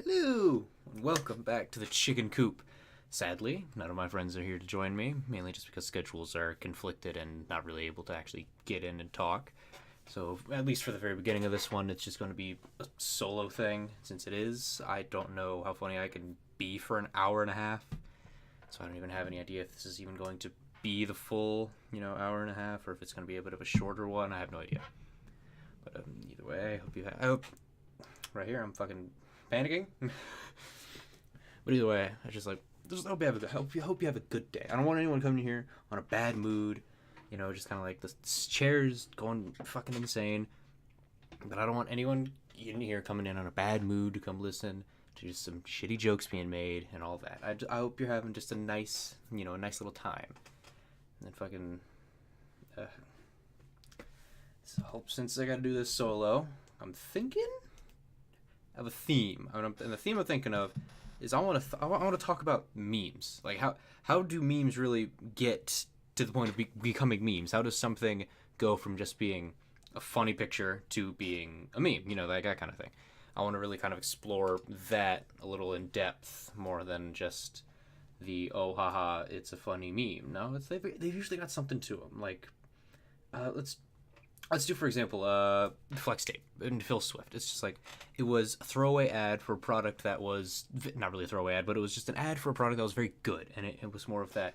Hello, and welcome back to the Chicken Coop. Sadly, none of my friends are here to join me, mainly just because schedules are conflicted and not really able to actually get in and talk. So, at least for the very beginning of this one, it's just going to be a solo thing, since it is. I don't know how funny I can be for an hour and a half, so I don't even have any idea if this is even going to be the full, hour and a half, or if it's going to be a bit of a shorter one. I have no idea. But either way, I hope right here I'm fucking panicking. But either way, I just hope you have a good day. I don't want anyone coming here on a bad mood, just kind of like the chairs going fucking insane. But I don't want anyone in here coming in on a bad mood to come listen to just some shitty jokes being made and all that. I hope you're having just a nice, a nice little time. And then fucking, so since I got to do this solo, I'm thinking of a theme. And the theme I'm thinking of is I want to talk about memes. Like how do memes really get to the point of becoming memes? How does something go from just being a funny picture to being a meme? Like that kind of thing. I want to really kind of explore that a little in depth more than just the oh haha it's a funny meme. No, they've usually got something to them. Like let's do, for example, Flex Tape and Phil Swift. It's just like, it was a throwaway ad for a product that was, not really a throwaway ad, but it was just an ad for a product that was very good. And it was more of that,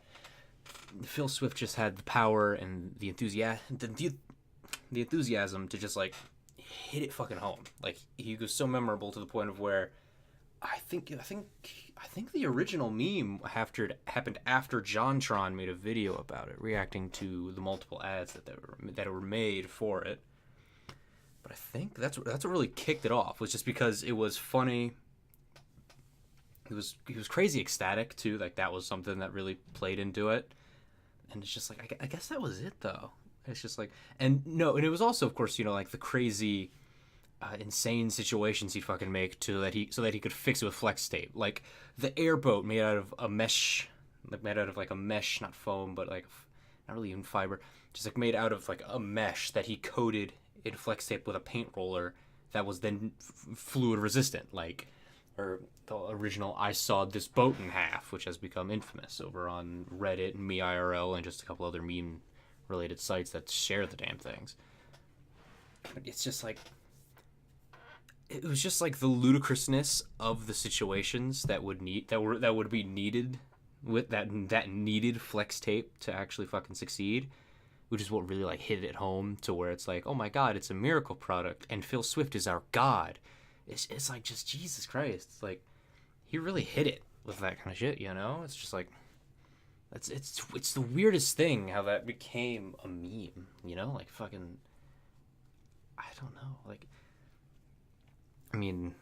Phil Swift just had the power and the enthusiasm to just, like, hit it fucking home. Like, he was so memorable to the point of where I think the original meme happened after JonTron made a video about it, reacting to the multiple ads that were made for it. But I think that's what really kicked it off, was just because it was funny. He was crazy ecstatic too. Like that was something that really played into it. And it's just like I guess that was it though. It's just like and it was also of course like the crazy. Insane situations he'd fucking make so that he could fix it with flex tape, like the airboat made out of a mesh, not foam, but like not really even fiber, just like made out of like a mesh that he coated in flex tape with a paint roller that was then fluid resistant, or the original I sawed this boat in half, which has become infamous over on Reddit and MeIRL and just a couple other meme related sites that share the damn things. It's just like it was just like the ludicrousness of the situations that would be needed with that needed flex tape to actually fucking succeed, which is what really like hit it home to where it's like, oh my god, it's a miracle product and Phil Swift is our god. It's like just Jesus Christ. It's like he really hit it with that kind of shit, It's just like it's the weirdest thing how that became a meme, like fucking I don't know, like I mean,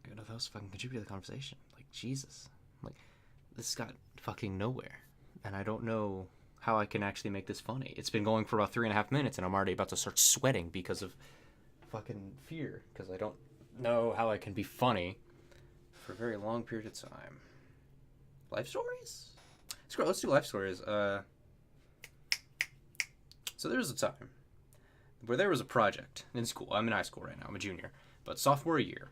what else fucking contribute to the conversation? Like, Jesus. Like, this got fucking nowhere. And I don't know how I can actually make this funny. It's been going for about 3.5 minutes, and I'm already about to start sweating because of fucking fear. Because I don't know how I can be funny for a very long period of time. Life stories? Let's do life stories. So there was a time where there was a project in school. I'm in high school right now. I'm a junior. But sophomore year,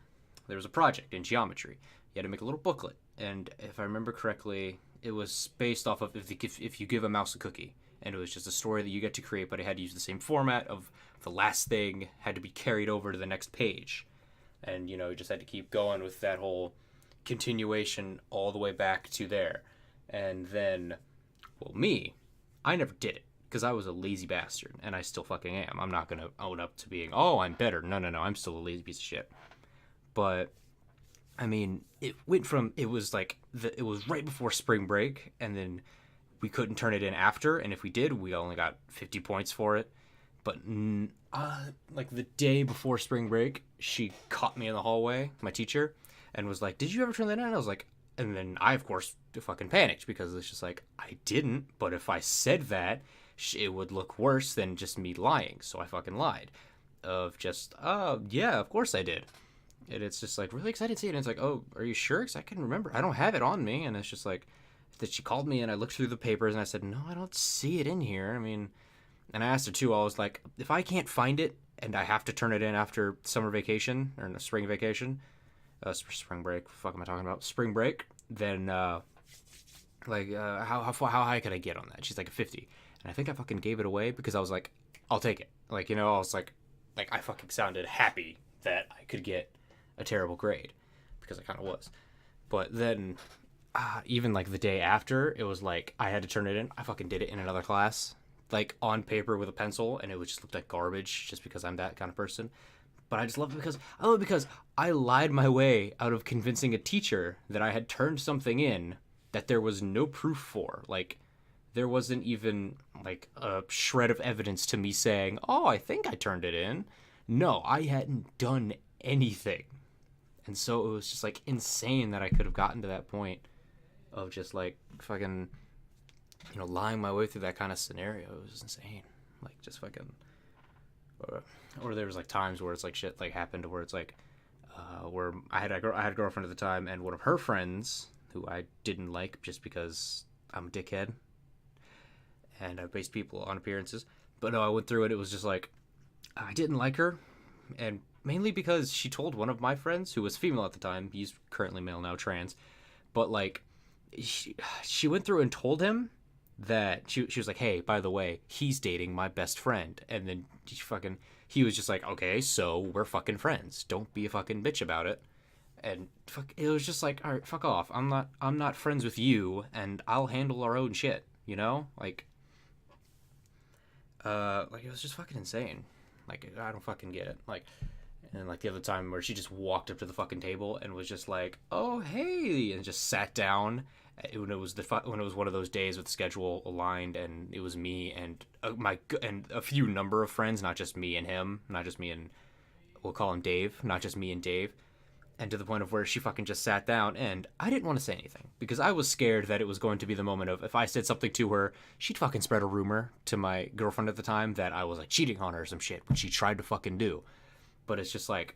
there was a project in geometry. You had to make a little booklet, and if I remember correctly, it was based off of if you give a mouse a cookie, and it was just a story that you get to create, but it had to use the same format of the last thing had to be carried over to the next page, and you just had to keep going with that whole continuation all the way back to there, and then, well, I never did it. Because I was a lazy bastard, and I still fucking am. I'm not going to own up to being, oh, I'm better. No, I'm still a lazy piece of shit. But, I mean, it was right before spring break, and then we couldn't turn it in after, and if we did, we only got 50 points for it. But, like, the day before spring break, she caught me in the hallway, my teacher, and was like, did you ever turn that in? And I was like, and then I, of course, fucking panicked, because it's just like, I didn't, but if I said that, it would look worse than just me lying, so I fucking lied. Of just, oh, yeah, of course I did. And it's just like, really excited to see it, and it's like, oh, are you sure? Because I can remember. I don't have it on me, and it's just like, that she called me, and I looked through the papers, and I said, no, I don't see it in here. I mean, and I asked her, too, I was like, if I can't find it, and I have to turn it in after summer vacation, or spring vacation, spring break. What the fuck am I talking about? Spring break. Then how high could I get on that? She's like a 50, and I think I fucking gave it away because I was like, I'll take it. Like, you know, I was like I fucking sounded happy that I could get a terrible grade because I kind of was. But then even like the day after, it was like I had to turn it in. I fucking did it in another class, like on paper with a pencil, and it would just look like garbage just because I'm that kind of person. But I just love it because I lied my way out of convincing a teacher that I had turned something in that there was no proof for. Like, there wasn't even like a shred of evidence to me saying, "Oh, I think I turned it in." No, I hadn't done anything. And so it was just like insane that I could have gotten to that point of just like fucking, you know, lying my way through that kind of scenario. It was insane. Like, just fucking, or there was like times where it's like shit like happened where it's like, where I had a girlfriend at the time, and one of her friends who I didn't like just because I'm a dickhead and I base people on appearances. But no, I went through it. It was just like I didn't like her, and mainly because she told one of my friends who was female at the time. He's currently male now, trans, but like she went through and told him that she was like, hey, by the way, he's dating my best friend. And then he was just like, okay, so we're fucking friends, don't be a fucking bitch about it. And it was just like, all right, fuck off. I'm not friends with you, and I'll handle our own shit, you know? Like it was just fucking insane. Like, I don't fucking get it. Like, and like the other time where she just walked up to the fucking table and was just like, oh, hey, and just sat down when it was one of those days with schedule aligned, and it was me and and a few number of friends, not just me and him, not just me and, we'll call him Dave, not just me and Dave. And to the point of where she fucking just sat down, and I didn't want to say anything because I was scared that it was going to be the moment of, if I said something to her, she'd fucking spread a rumor to my girlfriend at the time that I was like cheating on her or some shit, which she tried to fucking do. But it's just like,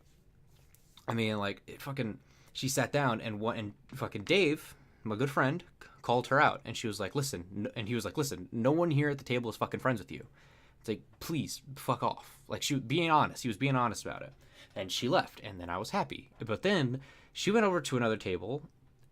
I mean, like, she sat down, and fucking Dave, my good friend, called her out, and she was like, listen, and he was like, listen, no one here at the table is fucking friends with you. It's like, please, fuck off. Like, she was being honest. He was being honest about it. And she left, and then I was happy. But then she went over to another table,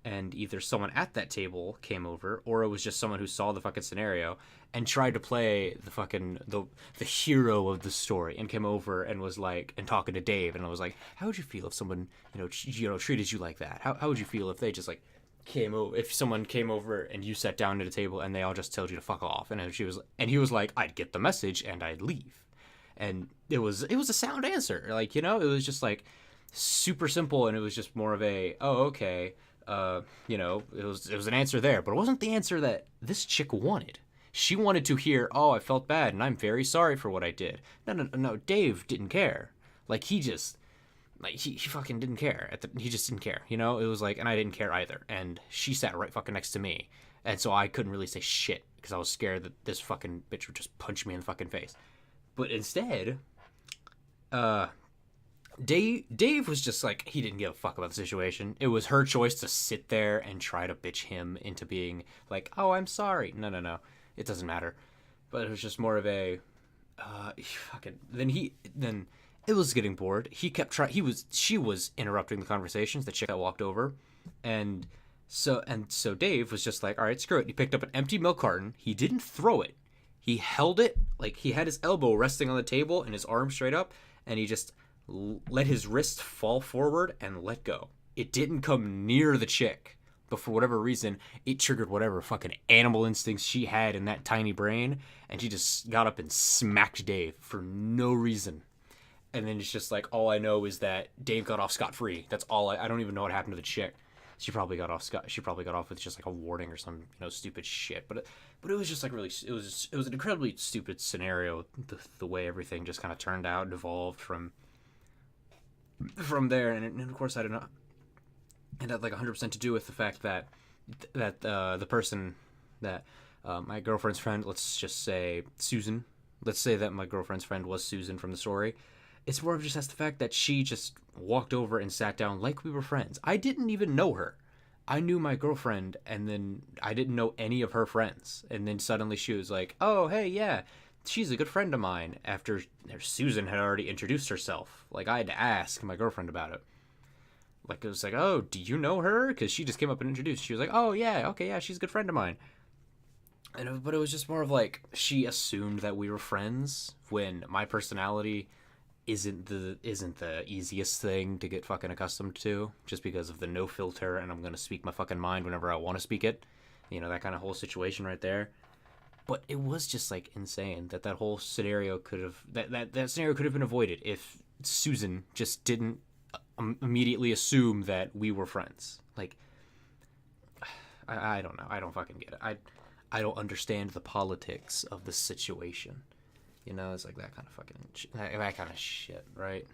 and either someone at that table came over, or it was just someone who saw the fucking scenario and tried to play the fucking the hero of the story, and came over and was like, and talking to Dave, and I was like, how would you feel if someone treated you like that? How would you feel if they just like came over, if someone came over and you sat down at a table and they all just told you to fuck off? And he was like, I'd get the message and I'd leave. And it was a sound answer. Like, you know, it was just like super simple, and it was just more of a, oh, okay, you know, it was an answer there, but it wasn't the answer that this chick wanted. She wanted to hear, oh, I felt bad and I'm very sorry for what I did. No, Dave didn't care. Like, he just, like, he fucking didn't care. He just didn't care, you know? It was like, and I didn't care either. And she sat right fucking next to me. And so I couldn't really say shit because I was scared that this fucking bitch would just punch me in the fucking face. But instead, Dave was just like, he didn't give a fuck about the situation. It was her choice to sit there and try to bitch him into being like, oh, I'm sorry. No. It doesn't matter. But it was just more of a, then it was getting bored. He kept trying, she was interrupting the conversations, the chick that walked over. And so Dave was just like, all right, screw it. He picked up an empty milk carton. He didn't throw it. He held it, like he had his elbow resting on the table and his arm straight up, and he just let his wrist fall forward and let go. It didn't come near the chick, but for whatever reason, it triggered whatever fucking animal instincts she had in that tiny brain, and she just got up and smacked Dave for no reason. And then it's just like, all I know is that Dave got off scot-free. That's all I don't even know what happened to the chick. She probably got off with just like a warning or some, you know, stupid shit. But it was just like really, it was an incredibly stupid scenario. The way everything just kind of turned out and evolved from there, and of course I did not. It had like 100% to do with the fact that the person that my girlfriend's friend, let's just say Susan. Let's say that my girlfriend's friend was Susan from the story. It's more of just as the fact that she just walked over and sat down like we were friends. I didn't even know her. I knew my girlfriend, and then I didn't know any of her friends. And then suddenly she was like, oh, hey, yeah, she's a good friend of mine, after Susan had already introduced herself. Like, I had to ask my girlfriend about it. Like, it was like, oh, do you know her? Because she just came up and introduced. She was like, oh, yeah, okay, yeah, she's a good friend of mine. But it was just more of like, she assumed that we were friends when my personality isn't the easiest thing to get fucking accustomed to, just because of the no filter, and I'm gonna speak my fucking mind whenever I want to speak it. That kind of whole situation right there. But it was just like insane that whole scenario could have that scenario could have been avoided if Susan just didn't immediately assume that we were friends. Like, I don't know. I don't fucking get it. I don't understand the politics of the situation. It's like that kind of fucking that kind of shit, right?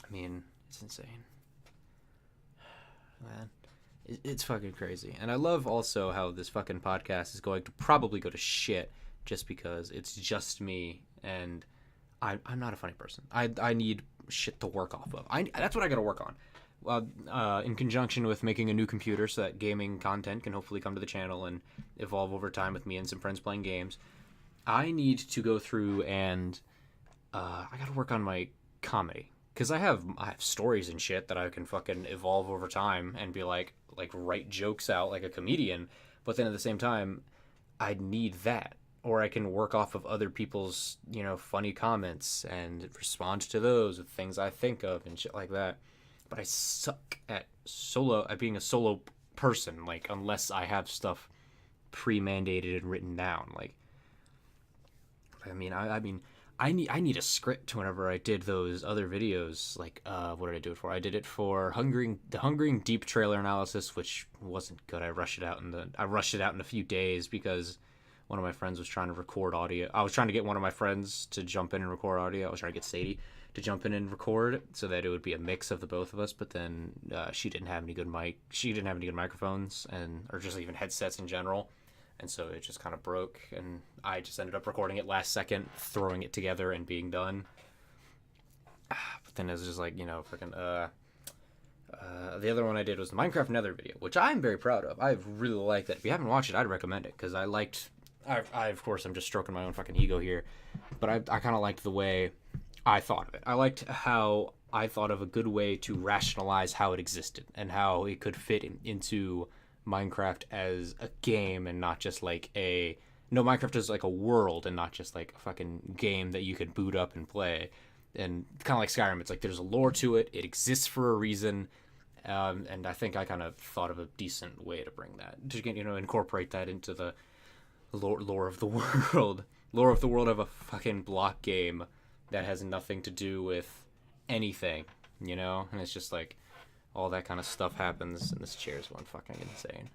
I mean, it's insane, man. It's fucking crazy. And I love also how this fucking podcast is going to probably go to shit just because it's just me, and I'm not a funny person. I need shit to work off of. That's what I gotta work on. In conjunction with making a new computer so that gaming content can hopefully come to the channel and evolve over time with me and some friends playing games. I need to go through and I gotta work on my comedy, because I have stories and shit that I can fucking evolve over time and be like write jokes out like a comedian. But then at the same time, I need that, or I can work off of other people's funny comments and respond to those with things I think of and shit like that. But I suck at being a solo person, like, unless I have stuff pre-mandated and written down. Like, I need a script whenever I did those other videos. Like, what did I do it for? I did it for the Hungering Deep trailer analysis, which wasn't good. I rushed it out in a few days because one of my friends was trying to record audio. I was trying to get one of my friends to jump in and record audio. I was trying to get Sadie to jump in and record so that it would be a mix of the both of us. But then she didn't have any good microphones, or just even headsets in general. And so it just kind of broke, and I just ended up recording it last second, throwing it together, and being done. But then it was just like, fucking, the other one I did was the Minecraft Nether video, which I'm very proud of. I really like that. If you haven't watched it, I'd recommend it, because of course, I'm just stroking my own fucking ego here, but I kind of liked the way I thought of it. I liked how I thought of a good way to rationalize how it existed, and how it could fit into Minecraft as a game, and not just like Minecraft is like a world and not just like a fucking game that you could boot up and play. And kind of like Skyrim, it's like there's a lore to it. It exists for a reason. And I think I kind of thought of a decent way to bring that, to incorporate that into the lore of the world. Lore of the world of a fucking block game that has nothing to do with anything, and it's just like all that kind of stuff happens, and this chair is going fucking insane.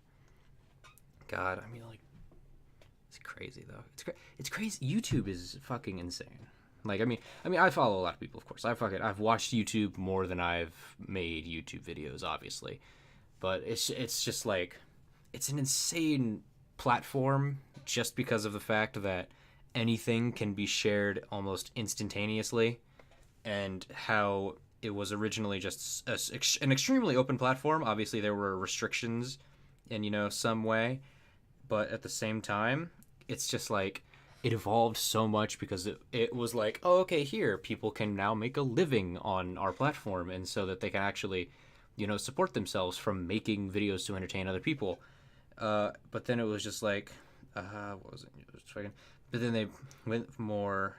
God, it's crazy though. It's crazy. YouTube is fucking insane. Like, I follow a lot of people, of course. I've watched YouTube more than I've made YouTube videos, obviously. But it's just like, it's an insane platform just because of the fact that anything can be shared almost instantaneously, and how it was originally just an extremely open platform. Obviously, there were restrictions in, some way. But at the same time, it's just like, it evolved so much because it was like, oh, okay, here, people can now make a living on our platform. And so that they can actually, support themselves from making videos to entertain other people. But then it was just like, what was it? But then they went more,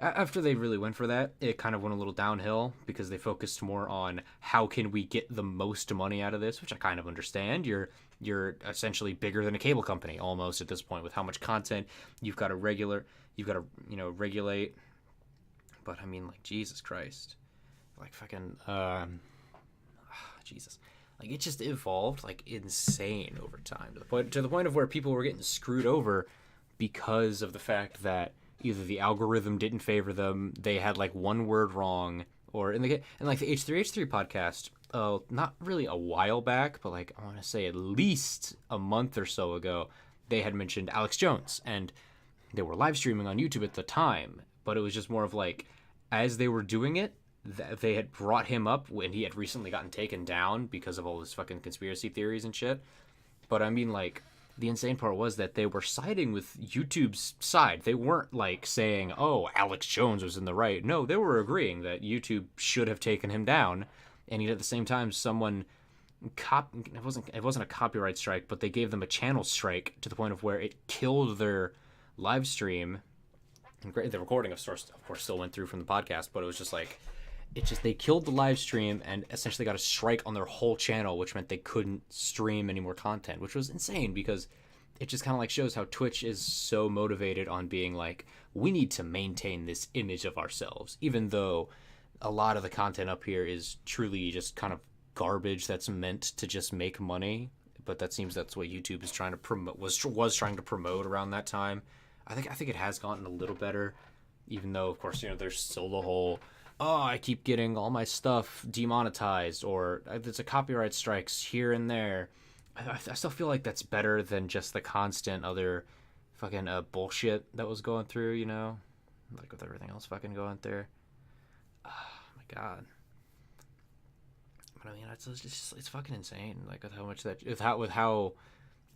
after they really went for that, it kind of went a little downhill because they focused more on how can we get the most money out of this, which I kind of understand. You're essentially bigger than a cable company almost at this point with how much content you've got to regulate. But like, Jesus Christ, like fucking Jesus, like, it just evolved like insane over time to the point of where people were getting screwed over because of the fact that either the algorithm didn't favor them, they had like one word wrong, or and like the H3H3 podcast, not really a while back, but like I want to say at least a month or so ago, they had mentioned Alex Jones, and they were live streaming on YouTube at the time, but it was just more of like, as they were doing it, they had brought him up when he had recently gotten taken down because of all this fucking conspiracy theories and shit. But like, the insane part was that they were siding with YouTube's side. They weren't like saying, "Oh, Alex Jones was in the right." No, they were agreeing that YouTube should have taken him down. And yet at the same time, someone it wasn't a copyright strike, but they gave them a channel strike to the point of where it killed their live stream. The recording of course still went through from the podcast, but it was just like they killed the live stream and essentially got a strike on their whole channel, which meant they couldn't stream any more content, which was insane because it just kind of like shows how Twitch is so motivated on being like, we need to maintain this image of ourselves, even though a lot of the content up here is truly just kind of garbage that's meant to just make money. But that seems that's what YouTube is trying to promote, was trying to promote around that time. I think it has gotten a little better, even though of course there's still the whole, oh, I keep getting all my stuff demonetized, or there's a copyright strikes here and there. I still feel like that's better than just the constant other fucking bullshit that was going through, like with everything else fucking going through. Oh my god. But I mean, it's fucking insane. Like with how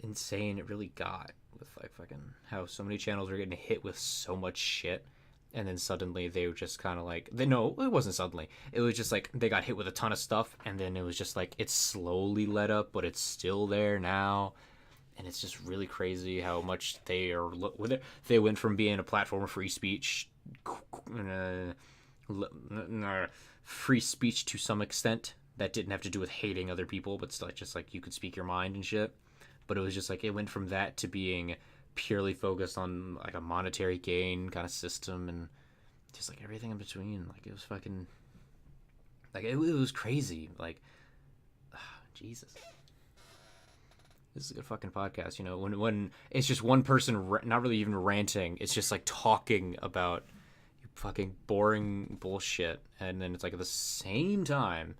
insane it really got, with like fucking how so many channels are getting hit with so much shit. And then suddenly they were just kind of like, no, it wasn't suddenly. It was just like they got hit with a ton of stuff, and then it was just like it slowly let up, but it's still there now. And it's just really crazy how much they are with it. They went from being a platform of free speech, free speech to some extent that didn't have to do with hating other people, but still just like you could speak your mind and shit. But it was just like it went from that to being purely focused on like a monetary gain kind of system, and just like everything in between. Like it was fucking like it was crazy. Like Jesus, this is a good fucking podcast. When it's just one person not really even ranting, it's just like talking about fucking boring bullshit, and then it's like at the same time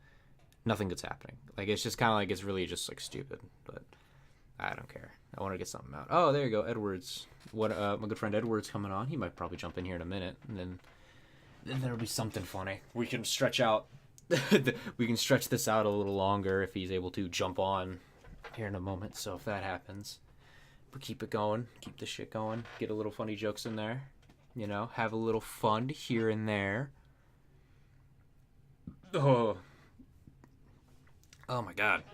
nothing good's happening. Like it's just kind of like it's really just like stupid, but I don't care. I want to get something out. Oh, there you go, Edwards. My good friend Edwards coming on. He might probably jump in here in a minute, and then there'll be something funny. We can stretch out. We can stretch this out a little longer if he's able to jump on here in a moment. So if that happens, but keep it going, keep the shit going. Get a little funny jokes in there. Have a little fun here and there. Oh my god.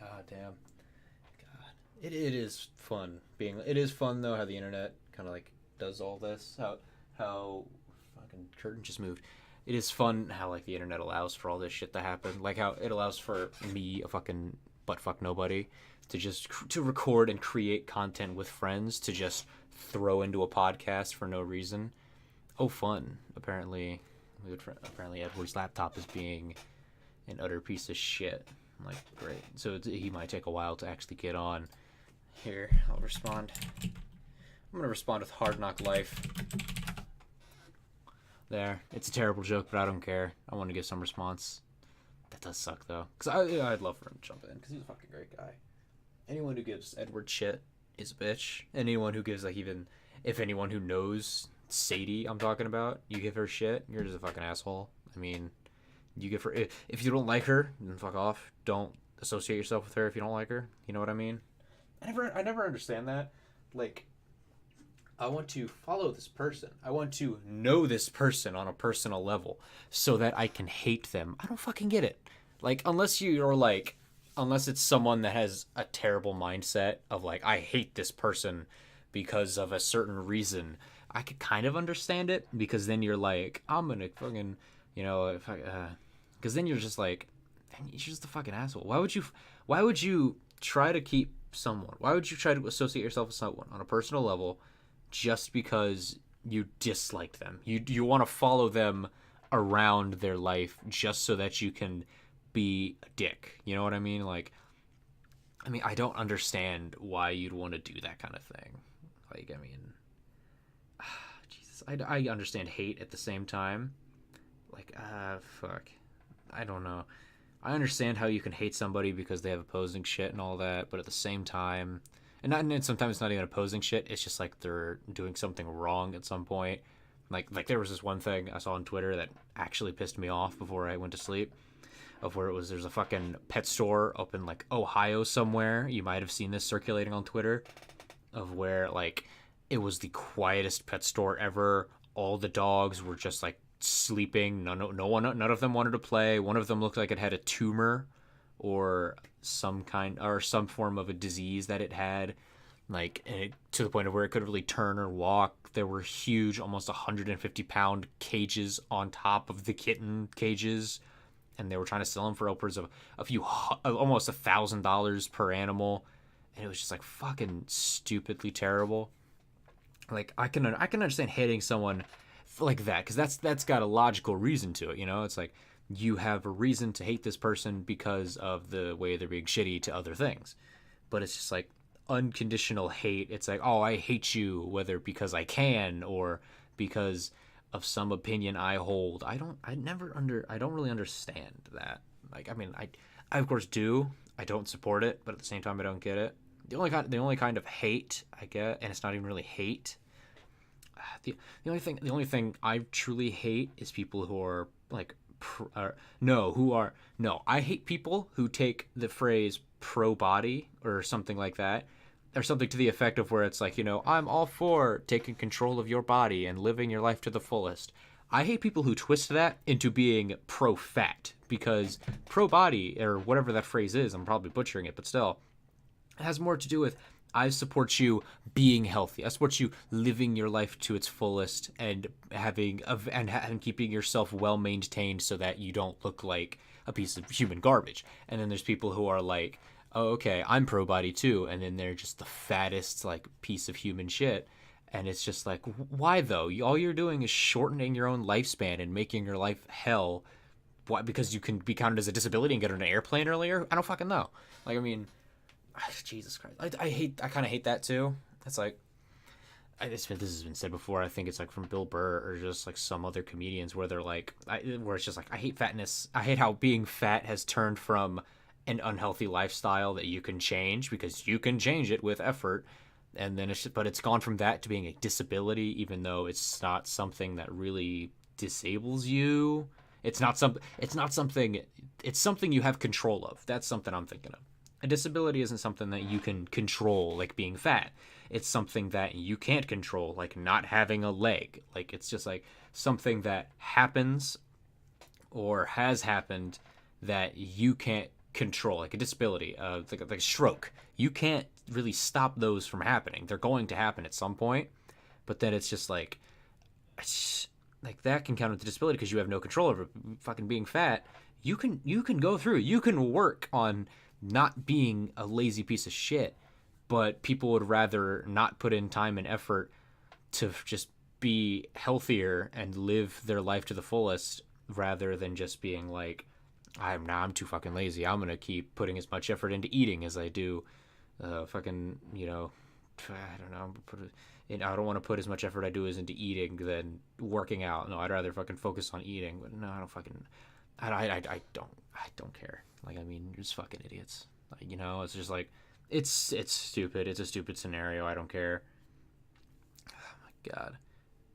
Oh damn. It is fun it is fun though how the internet kind of like does all this, how fucking curtain just moved. It is fun how like the internet allows for all this shit to happen, like how it allows for me, a fucking buttfuck nobody, to just to record and create content with friends to just throw into a podcast for no reason. Oh, fun. Apparently Edward's laptop is being an utter piece of shit. I'm like, great. So he might take a while to actually get on. Here, I'll respond. I'm gonna respond with Hard Knock Life. There. It's a terrible joke, but I don't care. I want to give some response. That does suck, though. Because I'd love for him to jump in, because he's a fucking great guy. Anyone who gives Edward shit is a bitch. Anyone who gives, like, even... If anyone who knows Sadie I'm talking about, you give her shit, you're just a fucking asshole. I mean, you give her... If you don't like her, then fuck off. Don't associate yourself with her if you don't like her. You know what I mean? I never understand that. Like, I want to follow this person. I want to know this person on a personal level so that I can hate them. I don't fucking get it. Like, unless it's someone that has a terrible mindset of like, I hate this person because of a certain reason, I could kind of understand it, because then you're like, I'm gonna fucking, because then you're just like, you're just a fucking asshole. Why would you try to keep someone? Why would you try to associate yourself with someone on a personal level just because you disliked them? You want to follow them around their life just so that you can be a dick. You know what I mean? Like, I don't understand why you'd want to do that kind of thing. Like, Jesus, I understand hate at the same time. Like, fuck. I don't know. I understand how you can hate somebody because they have opposing shit and all that, but at the same time, and sometimes it's not even opposing shit, it's just like they're doing something wrong at some point, Like there was this one thing I saw on Twitter that actually pissed me off before I went to sleep. Of where it was, there's a fucking pet store up in like Ohio somewhere. You might have seen this circulating on Twitter. Of where like it was the quietest pet store ever. All the dogs were just like sleeping. None of them wanted to play. One of them looked like it had a tumor or some form of a disease that it had, like to the point of where it couldn't really turn or walk. There were huge, almost 150-pound cages on top of the kitten cages, and they were trying to sell them for upwards of almost $1,000 per animal, and it was just like fucking stupidly terrible. Like I can understand hating someone like that, because that's got a logical reason to it. It's like you have a reason to hate this person because of the way they're being shitty to other things. But it's just like unconditional hate. It's like, oh, I hate you, whether because I can or because of some opinion I hold. I don't really understand that. Like, I mean, I of course do. I don't support it, but at the same time I don't get it. The only kind of hate I get, and it's not even really hate. The only thing I truly hate is people who are like I hate people who take the phrase pro body or something like that, or something to the effect of where it's like, I'm all for taking control of your body and living your life to the fullest. I hate people who twist that into being pro fat, because pro body, or whatever that phrase is, I'm probably butchering it, but still, it has more to do with, I support you being healthy. I support you living your life to its fullest and keeping yourself well maintained so that you don't look like a piece of human garbage. And then there's people who are like, oh, okay, I'm pro body too, and then they're just the fattest like piece of human shit. And it's just like, why though? All you're doing is shortening your own lifespan and making your life hell. Why? Because you can be counted as a disability and get on an airplane earlier? I don't fucking know. Like, I mean, Jesus Christ, I kind of hate that too. It's like, this has been said before. I think it's like from Bill Burr or just like some other comedians where they're like, where it's just like, I hate fatness. I hate how being fat has turned from an unhealthy lifestyle that you can change, because you can change it with effort, and then it's gone from that to being a disability, even though it's not something that really disables you. It's something you have control of. That's something I'm thinking of. A disability isn't something that you can control, like being fat. It's something that you can't control, like not having a leg. Like, it's just like something that happens or has happened that you can't control, like a disability, like a stroke. You can't really stop those from happening. They're going to happen at some point, but then it's just like that can count as a disability because you have no control over fucking being fat. You can go through. You can work on not being a lazy piece of shit, but people would rather not put in time and effort to just be healthier and live their life to the fullest, rather than just being like, I'm too fucking lazy. I'm gonna keep putting as much effort into eating as I do, fucking, I don't know. I don't want to put as much effort I do as into eating than working out. No, I'd rather fucking focus on eating. But no, I don't fucking. I don't care. Like, I mean, you're just fucking idiots. Like, it's just like, it's stupid. It's a stupid scenario. I don't care. Oh my God.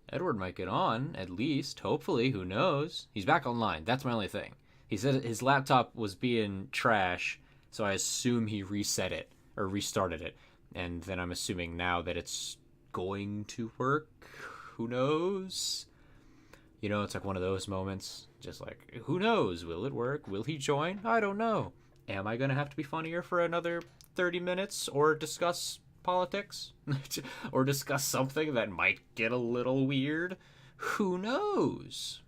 Edward might get on, at least. Hopefully. Who knows? He's back online. That's my only thing. He said his laptop was being trash, so I assume he reset it or restarted it. And then I'm assuming now that it's going to work. Who knows? It's like one of those moments. Just like, who knows? Will it work? Will he join? I don't know. Am I going to have to be funnier for another 30 minutes or discuss politics? Or discuss something that might get a little weird? Who knows?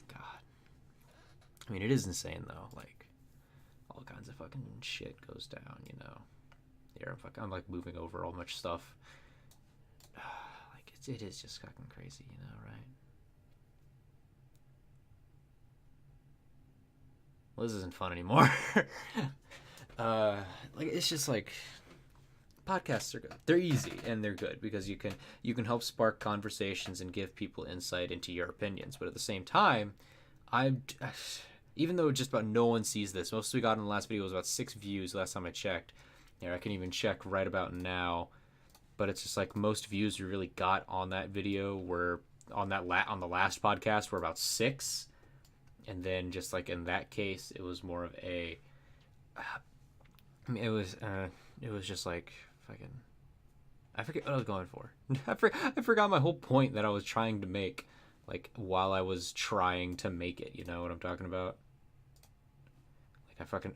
God. I mean, it is insane, though. Like, all kinds of fucking shit goes down, Here, I'm like moving over all much stuff. Like, it is just fucking crazy, right? Well, this isn't fun anymore. Like, it's just like, podcasts are good. They're easy and they're good because you can help spark conversations and give people insight into your opinions. But at the same time, even though just about no one sees this, most we got in the last video was about 6 views last time I checked. Yeah, I can even check right about now. But it's just like most views we really got on that video were on on the last podcast were about 6, and then just like in that case, it was more of a. I mean, it was just like fucking. I forget what I was going for. I forgot my whole point that I was trying to make, like while I was trying to make it. You know what I'm talking about?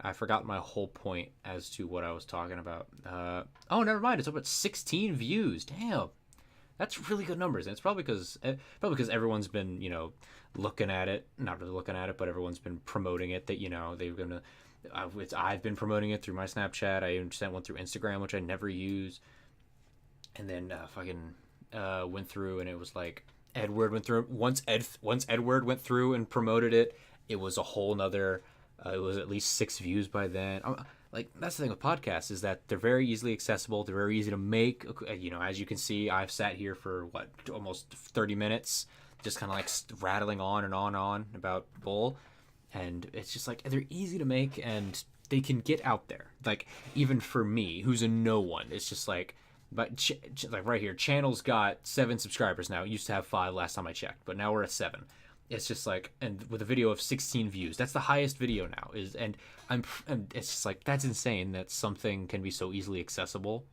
I forgot my whole point as to what I was talking about. Oh, never mind. It's about 16 views. Damn, that's really good numbers, and it's probably because everyone's been looking at it, not really looking at it, but everyone's been promoting it. That they're gonna. I've been promoting it through my Snapchat. I even sent one through Instagram, which I never use, and then went through, and it was like Edward went through. Once Edward went through and promoted it, it was a whole nother. It was at least 6 views by then. Like, that's the thing with podcasts, is that they're very easily accessible. They're very easy to make. As you can see, I've sat here for almost 30 minutes, just kind of like rattling on and on about bull. And it's just like, they're easy to make and they can get out there. Like, even for me, who's a no one, it's just like, but like right here, channel's got 7 subscribers now. It used to have 5 last time I checked, but now we're at 7. It's just like, and with a video of 16 views, that's the highest video now. And it's just like, that's insane that something can be so easily accessible,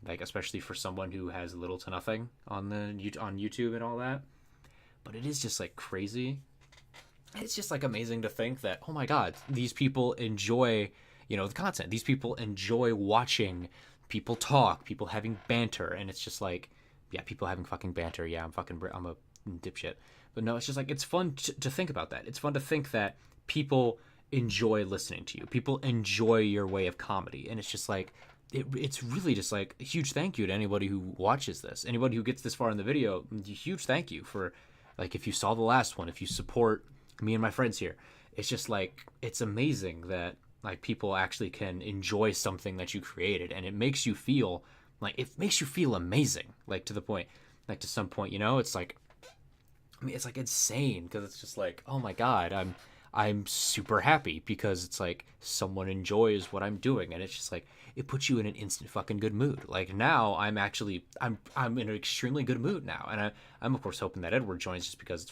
like especially for someone who has little to nothing on YouTube and all that. But it is just like crazy. It's just like amazing to think that, oh my God, these people enjoy the content. These people enjoy watching people talk, people having banter, and it's just like, yeah, people having fucking banter. Yeah, I'm a dipshit. But no, it's just like, it's fun to think about that. It's fun to think that people enjoy listening to you. People enjoy your way of comedy. And it's just like, it's really just like a huge thank you to anybody who watches this. Anybody who gets this far in the video, huge thank you for, like, if you saw the last one, if you support me and my friends here. It's just like, it's amazing that like people actually can enjoy something that you created, and it makes you feel amazing, like to the point, like to some point, it's like, I mean, it's like insane, because it's just like, oh my God, I'm super happy because it's like someone enjoys what I'm doing, and it's just like, it puts you in an instant fucking good mood. Like now I'm in an extremely good mood now, and I'm of course hoping that Edward joins, just because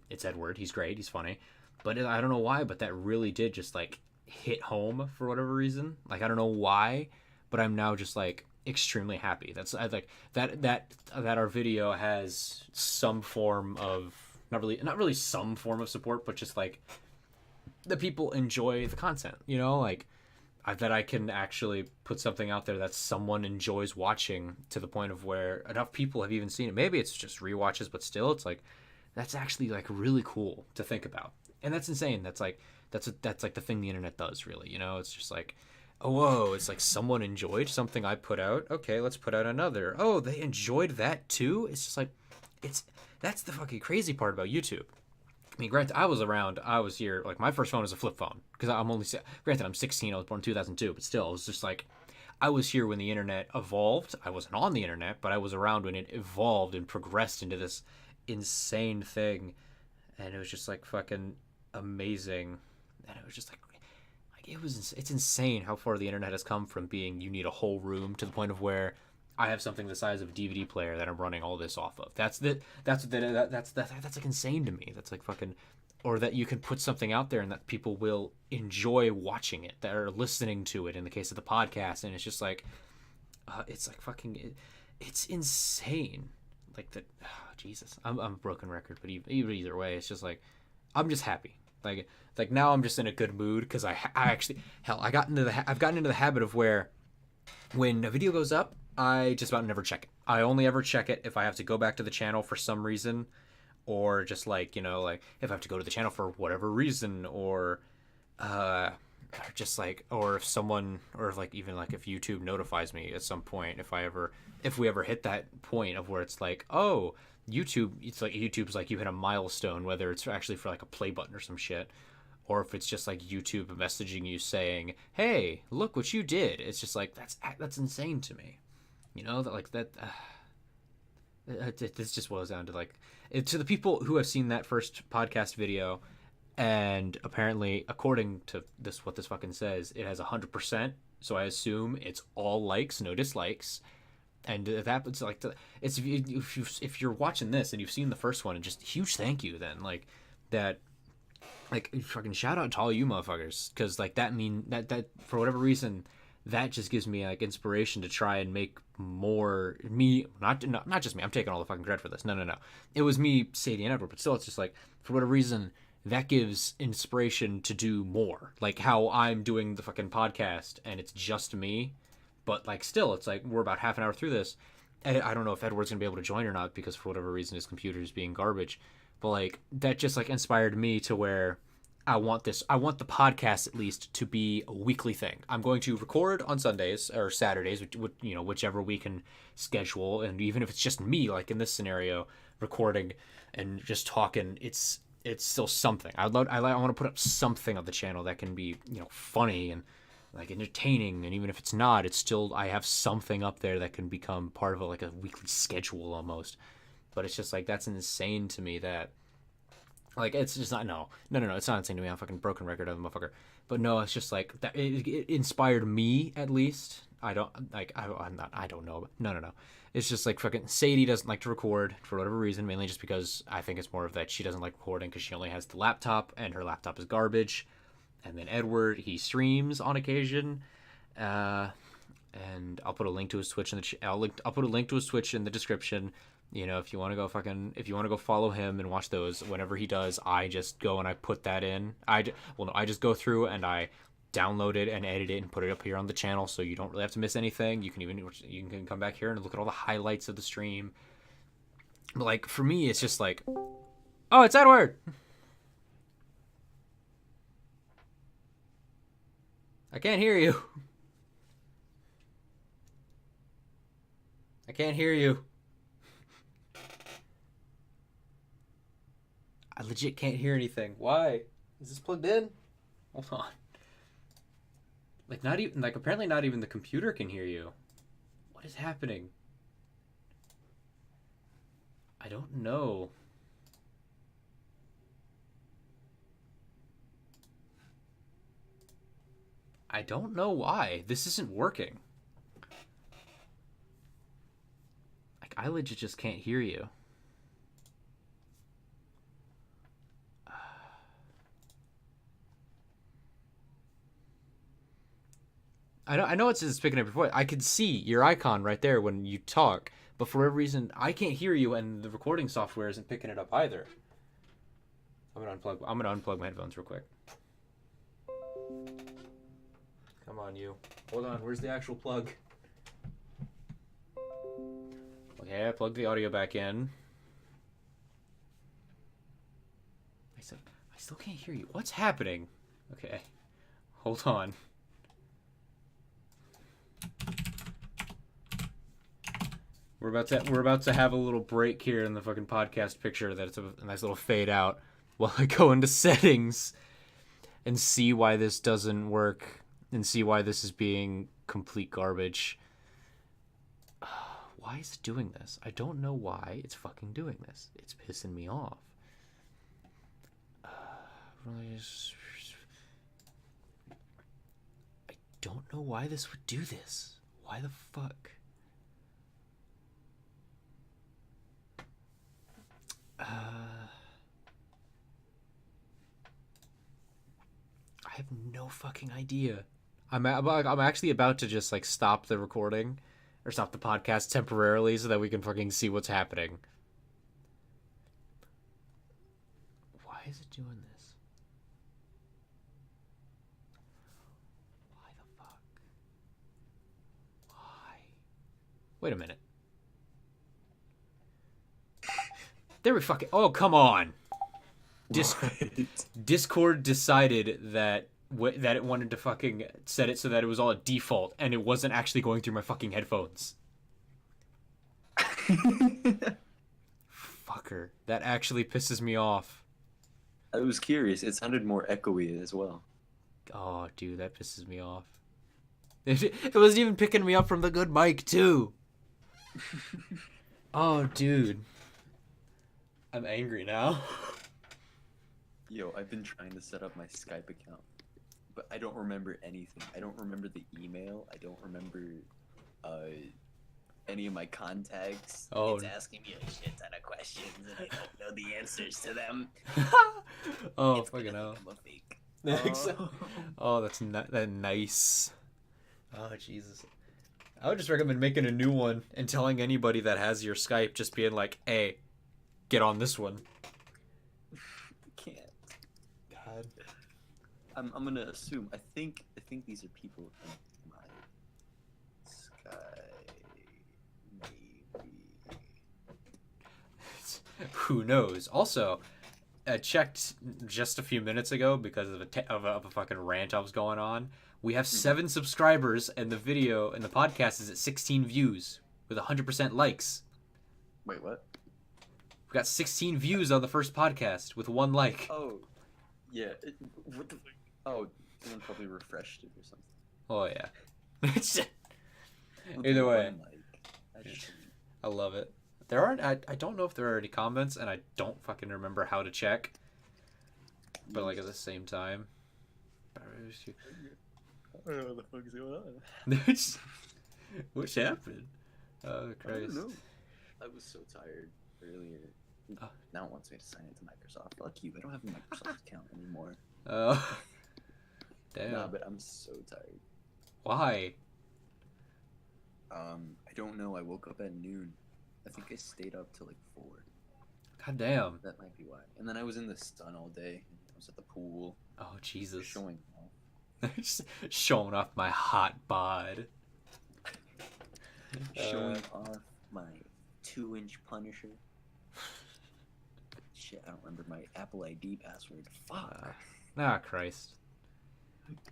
it's Edward. He's great. He's funny, but I don't know why, but that really did just like hit home for whatever reason. Like, I don't know why, but I'm now just like extremely happy. That's I like that our video has some form of not really some form of support, but just like the people enjoy the content, like that I can actually put something out there that someone enjoys watching, to the point of where enough people have even seen it. Maybe it's just rewatches, but still, it's like, that's actually like really cool to think about. And that's insane. That's like the thing the internet does, really. It's just like, oh, whoa, it's like someone enjoyed something I put out. Okay, let's put out another. Oh, they enjoyed that too? It's just like, that's the fucking crazy part about YouTube. I mean, granted, I was here, like, my first phone was a flip phone, because granted, I'm 16, I was born in 2002, but still, it was just like, I was here when the internet evolved. I wasn't on the internet, but I was around when it evolved and progressed into this insane thing, and it was just like fucking amazing, and it was just like it's insane how far the internet has come from being, you need a whole room, to the point of where I have something the size of a DVD player that I'm running all this off of. That's like insane to me. That's like fucking, or that you can put something out there and that people will enjoy watching it, that are listening to it in the case of the podcast. And it's just like, it's like fucking, it's insane. Like that, Jesus, I'm a broken record, but either way, it's just like, I'm just happy. Like now I'm just in a good mood, because I actually, hell, I've gotten into the habit of where, when a video goes up, I just about never check it. I only ever check it if I have to go back to the channel for some reason, or just like, like if I have to go to the channel for whatever reason, or just like, or if someone, or if like, even like if YouTube notifies me at some point, if we ever hit that point of where it's like, oh, YouTube's like, you hit a milestone, whether it's actually for like a play button or some shit, or if it's just like YouTube messaging you saying, hey, look what you did. It's just like, that's insane to me. That like that, this just boils down to like, to the people who have seen that first podcast video, and apparently, according to what this fucking says, it has 100%. So I assume it's all likes, no dislikes. And that's like, it's if you're watching this and you've seen the first one, and just huge thank you then, like that, like fucking shout out to all you motherfuckers, because like that for whatever reason, that just gives me like inspiration to try and make more me, not just me. I'm taking all the fucking credit for this. No. It was me, Sadie, and Edward, but still, it's just like for whatever reason that gives inspiration to do more. Like how I'm doing the fucking podcast and it's just me, but like still, it's like we're about half an hour through this. I don't know if Edward's gonna be able to join or not because for whatever reason his computer is being garbage. But like that just like inspired me to where I want the podcast at least to be a weekly thing. I'm going to record on Sundays or Saturdays, whichever we can schedule. And even if it's just me, like in this scenario, recording and just talking, it's still something. I want to put up something on the channel that can be, funny and like entertaining. And even if it's not, it's still, I have something up there that can become part of like a weekly schedule almost. But it's just like, that's insane to me that, like, it's just not, no, it's not insane to me. I'm a fucking broken record of a motherfucker. But no, it's just like, that it inspired me, at least. I don't know. No. It's just like fucking Sadie doesn't like to record for whatever reason, mainly just because I think it's more of that she doesn't like recording because she only has the laptop, and her laptop is garbage. And then Edward, he streams on occasion. And I'll put a link to his Twitch I'll put a link to his Twitch in the description. If you want to go follow him and watch those, whenever he does, I just go and I put that in. I just go through and I download it and edit it and put it up here on the channel, so you don't really have to miss anything. You can come back here and look at all the highlights of the stream. But like for me, it's just like, oh, it's Edward. I can't hear you. I can't hear you. I legit can't hear anything. Why? Is this plugged in? Hold on. Like not even apparently not even the computer can hear you. What is happening? I don't know. I don't know why. This isn't working. Like I legit just can't hear you. I know it's picking up your voice. I can see your icon right there when you talk, but for whatever reason, I can't hear you, and the recording software isn't picking it up either. I'm gonna unplug my headphones real quick. Come on, you. Hold on. Where's the actual plug? Okay, I plugged the audio back in. I still can't hear you. What's happening? Okay, hold on. We're about to have a little break here in the fucking podcast picture. That it's a nice little fade out while I go into settings and see why this doesn't work and see why this is being complete garbage. Why is it doing this? I don't know why it's fucking doing this. It's pissing me off. I don't know why this would do this. Why the fuck? I have no fucking idea. I'm actually about to just like stop the recording or stop the podcast temporarily so that we can fucking see what's happening. Why is it doing this? Why the fuck? Why? Wait a minute. There we fucking... Oh, come on. Discord decided that it wanted to fucking set it so that it was all a default and it wasn't actually going through my fucking headphones. Fucker. That actually pisses me off. I was curious. It sounded more echoey as well. Oh, dude, that pisses me off. It wasn't even picking me up from the good mic, too. Oh, dude. I'm angry now. Yo, I've been trying to set up my Skype account, but I don't remember anything. I don't remember the email. I don't remember any of my contacts. Oh. It's asking me a shit ton of questions, and I don't know the answers to them. Oh, It's fucking gonna hell. think I'm a fake. Oh, that's that nice. Oh, Jesus. I would just recommend making a new one and telling anybody that has your Skype, just being like, hey, get on this one. Can't. God. I'm gonna assume. I think these are people in my Sky. Maybe. Who knows? Also, I checked just a few minutes ago because of a fucking rant I was going on. We have 7 subscribers, and the video and the podcast is at 16 views with 100% likes. Wait, what? We got 16 views on the first podcast with 1 like. Oh, yeah. What the? Oh, someone probably refreshed it or something. Oh yeah. With Either way, one like, actually. I love it. There aren't. I don't know if there are any comments, and I don't fucking remember how to check. But like at the same time, I don't know what the fuck's going on. what happened? Oh I don't Christ! know. I was so tired earlier. Oh. Now it wants me to sign into Microsoft. Fuck you. I don't have a Microsoft account anymore. Oh, damn. Nah, but I'm so tired. Why? I don't know. I woke up at noon. I think I stayed up till like 4. God damn. That might be why. And then I was in the sun all day. I was at the pool. Oh Jesus! Showing off. Just showing off my hot bod. Showing off my 2-inch Punisher. Shit, I don't remember my Apple ID password. Fuck. Ah, Christ.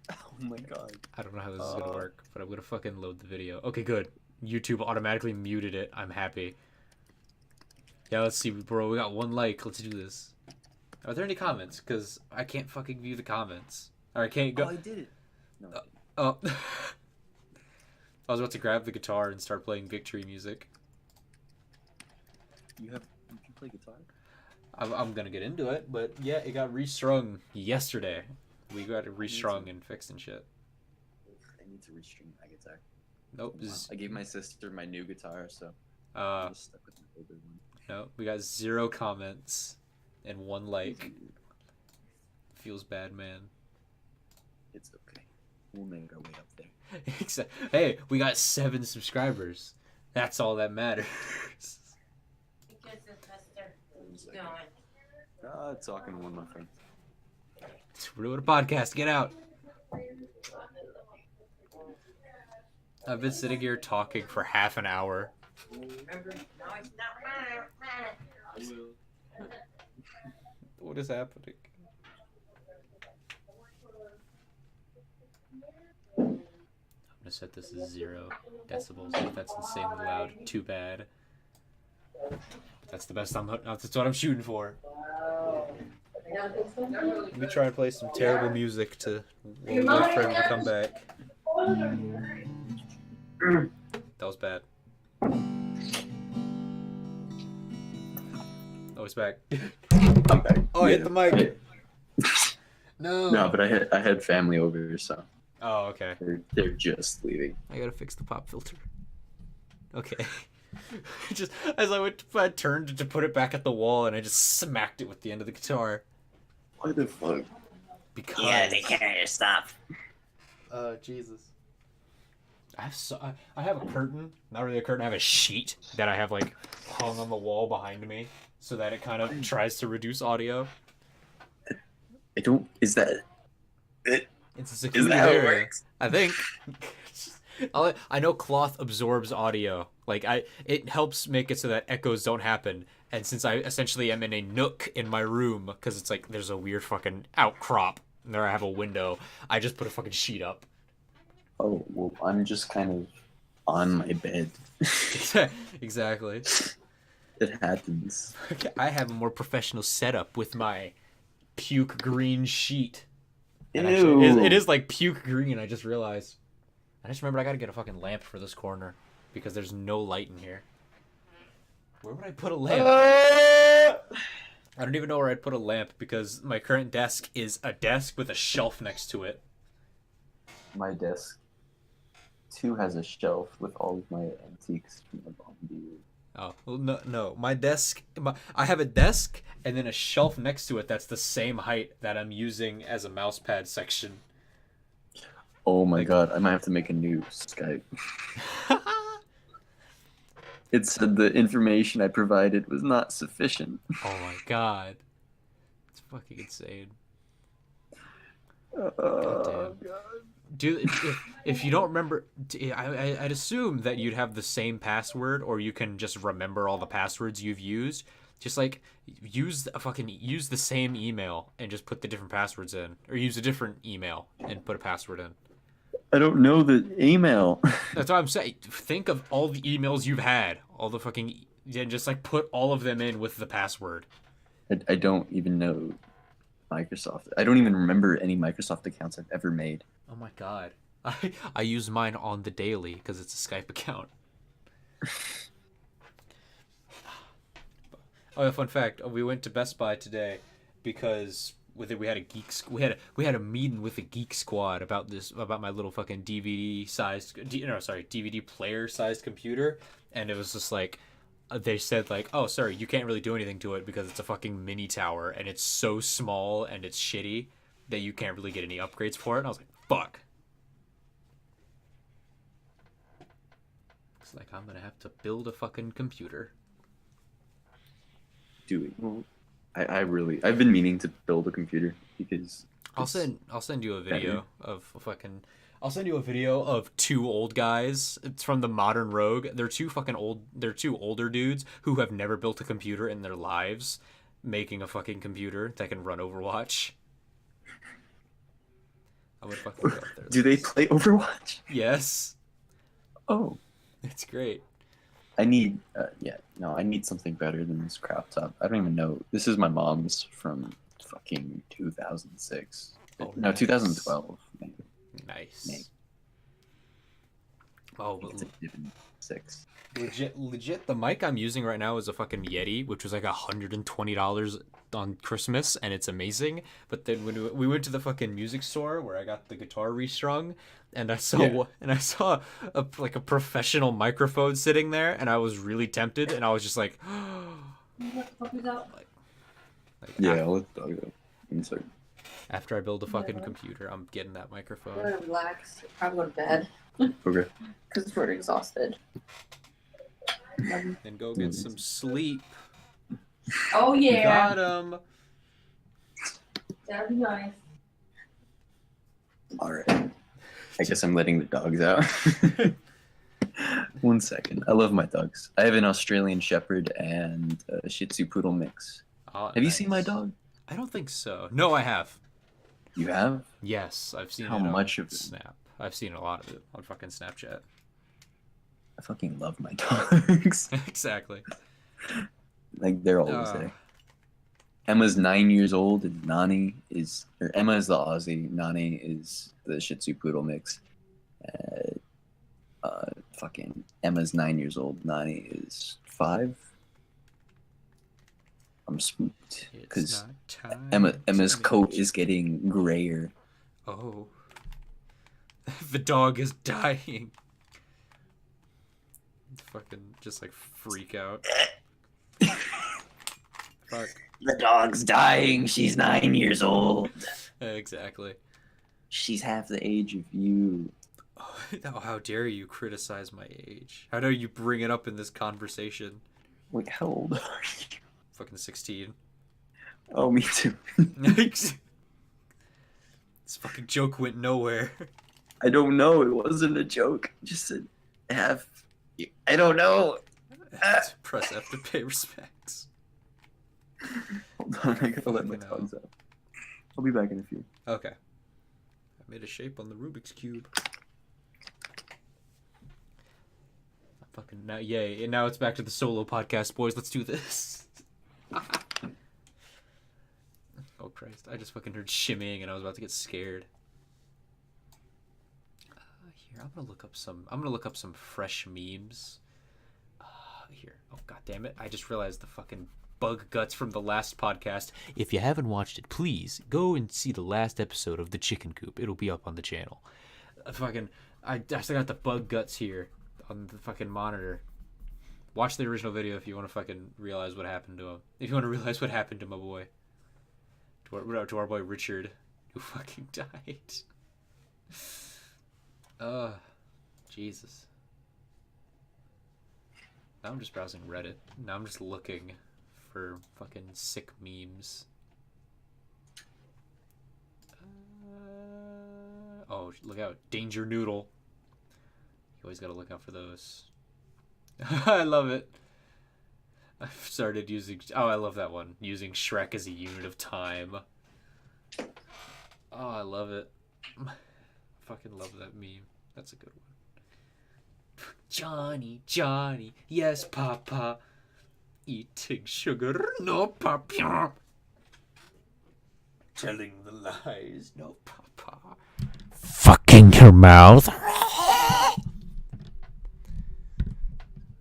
Oh my god. I don't know how this is gonna work, but I'm gonna fucking load the video. Okay, good. YouTube automatically muted it. I'm happy. Yeah, let's see, bro. We got 1 like. Let's do this. Are there any comments? Because I can't fucking view the comments. Or I can't go. Oh, I did it. No. Oh. I was about to grab the guitar and start playing victory music. You can play guitar? I'm gonna get into it, but yeah, it got restrung yesterday. We got it restrung and fixed and shit. I need to restring my guitar. Nope. I gave my sister my new guitar, so I'm just stuck with my older one. No, we got 0 comments and 1 like. Feels bad, man. It's okay. We'll make our way up there. Hey, we got 7 subscribers. That's all that matters. Talking to one of my friends. We're doing a podcast. Get out. I've been sitting here talking for half an hour. What is happening? I'm gonna set this as 0 decibels. If that's insanely loud, too bad. That's the best. That's what I'm shooting for. Let me try and play some terrible music to wait for him to come back. That was bad. Oh, he's back. I'm back. Oh, I hit the mic. No. No, but I had family over, so. Oh, okay. They're just leaving. I gotta fix the pop filter. Okay. Just as I turned to put it back at the wall, and I just smacked it with the end of the guitar. Why the fuck? Because. Yeah, they can't stop. Jesus. I have a curtain, not really a curtain. I have a sheet that I have like hung on the wall behind me, so that it kind of tries to reduce audio. I don't. Is that? It's a secluded how it area. works? I think. I know cloth absorbs audio. Like it helps make it so that echoes don't happen. And since I essentially am in a nook in my room, because it's like there's a weird fucking outcrop, and there I have a window, I just put a fucking sheet up. Oh well, I'm just kind of on my bed. Exactly. It happens. I have a more professional setup with my puke green sheet. And actually, it is like puke green. I just realized. I just remembered I gotta get a fucking lamp for this corner because there's no light in here. Where would I put a lamp? I don't even know where I'd put a lamp because my current desk is a desk with a shelf next to it. My desk 2 has a shelf with all of my antiques from my mom. Oh, well, no. My desk, I have a desk and then a shelf next to it that's the same height that I'm using as a mouse pad section. Oh my Like, god, I might have to make a new Skype. It said the information I provided was not sufficient. oh my god. It's fucking insane. God damn. God. Dude, if you don't remember, I'd assume that you'd have the same password, or you can just remember all the passwords you've used. Just like use the same email and just put the different passwords in, or use a different email and put a password in. I don't know the email. That's what I'm saying. Think of all the emails you've had, all the fucking, and just like put all of them in with the password. I don't even know Microsoft. I don't even remember any Microsoft accounts I've ever made. Oh my god, I use mine on the daily because it's a Skype account. Oh, yeah, fun fact: we went to Best Buy today because we had a we had a meeting with the Geek Squad about my little fucking DVD sized DVD player sized computer, and it was just like they said like, oh sorry, you can't really do anything to it because it's a fucking mini tower and it's so small and it's shitty that you can't really get any upgrades for it. And I was like, fuck. It's like I'm gonna have to build a fucking computer. Doing well, I've been meaning to build a computer because I'll send you a video of fucking. I'll send you a video of two old guys. It's from the Modern Rogue. They're two older dudes who have never built a computer in their lives, making a fucking computer that can run Overwatch. I would fucking go up there. Do they play Overwatch? Yes. Oh, It's great. I need I need something better than this crop top. I don't even know. This is my mom's from fucking 2006. Oh, no, nice. 2012. Maybe. Nice. Maybe. Oh, It's a different 6. legit. The mic I'm using right now is a fucking Yeti, which was like $120 on Christmas, and it's amazing. But then when we went to the fucking music store where I got the guitar restrung, and I saw a professional microphone sitting there, and I was really tempted, and I was just like, Yeah, I'll let the dog go. Insert. after I build a fucking computer, I'm getting that microphone. I'm gonna relax. Probably go to bed Okay. because we're exhausted. And go get some sleep. Oh yeah, Got him. that'd be nice. All right. I guess I'm letting the dogs out. 1 second. I love my dogs. I have an Australian Shepherd and a Shih Tzu Poodle mix. Oh, Have you seen my nice. dog? I don't think so. No, I have. You have? Yes, I've seen How it on much of it? Snap. I've seen a lot of it on fucking Snapchat. I fucking love my dogs. Exactly. Like, they're always there. Emma's 9 years old, and Emma is the Aussie. Nani is the Shih Tzu Poodle mix. Fucking Emma's 9 years old. Nani is 5. I'm spooked It's because not time Emma's to coat make- is getting grayer. Oh. The dog is dying. Fucking just like freak out. Fuck. The dog's dying. She's 9 years old. Exactly. She's half the age of you. Oh, how dare you criticize my age? How dare you bring it up in this conversation? Wait, how old are you? Fucking 16. Oh, me too. This fucking joke went nowhere. I don't know. It wasn't a joke. I just said half. I don't know. Press F to pay respects. Hold on, I gotta let my Fucking hell. dogs out. I'll be back in a few. Okay. I made a shape on the Rubik's Cube. Fucking now, yay! And now it's back to the solo podcast, boys. Let's do this. Oh Christ! I just fucking heard shimmying, and I was about to get scared. Here, I'm gonna look up some fresh memes. Here. Oh god damn it! I just realized the fucking bug guts from the last podcast. If you haven't watched it, please go and see the last episode of the Chicken Coop. It'll be up on the channel. Fucking I still got the bug guts here on the fucking monitor. Watch the original video if you want to fucking realize what happened to him. If you want to realize what happened to my boy. To our boy Richard, who fucking died. Jesus. Now I'm just browsing Reddit. Now I'm just looking for fucking sick memes. Oh, look out. Danger Noodle. You always gotta look out for those. I love it. I've started using... Oh, I love that one. Using Shrek as a unit of time. Oh, I love it. Fucking love that meme. That's a good one. Johnny, Johnny, yes, Papa. Eating sugar, no, Papa. Telling the lies, no, Papa. Fucking her mouth.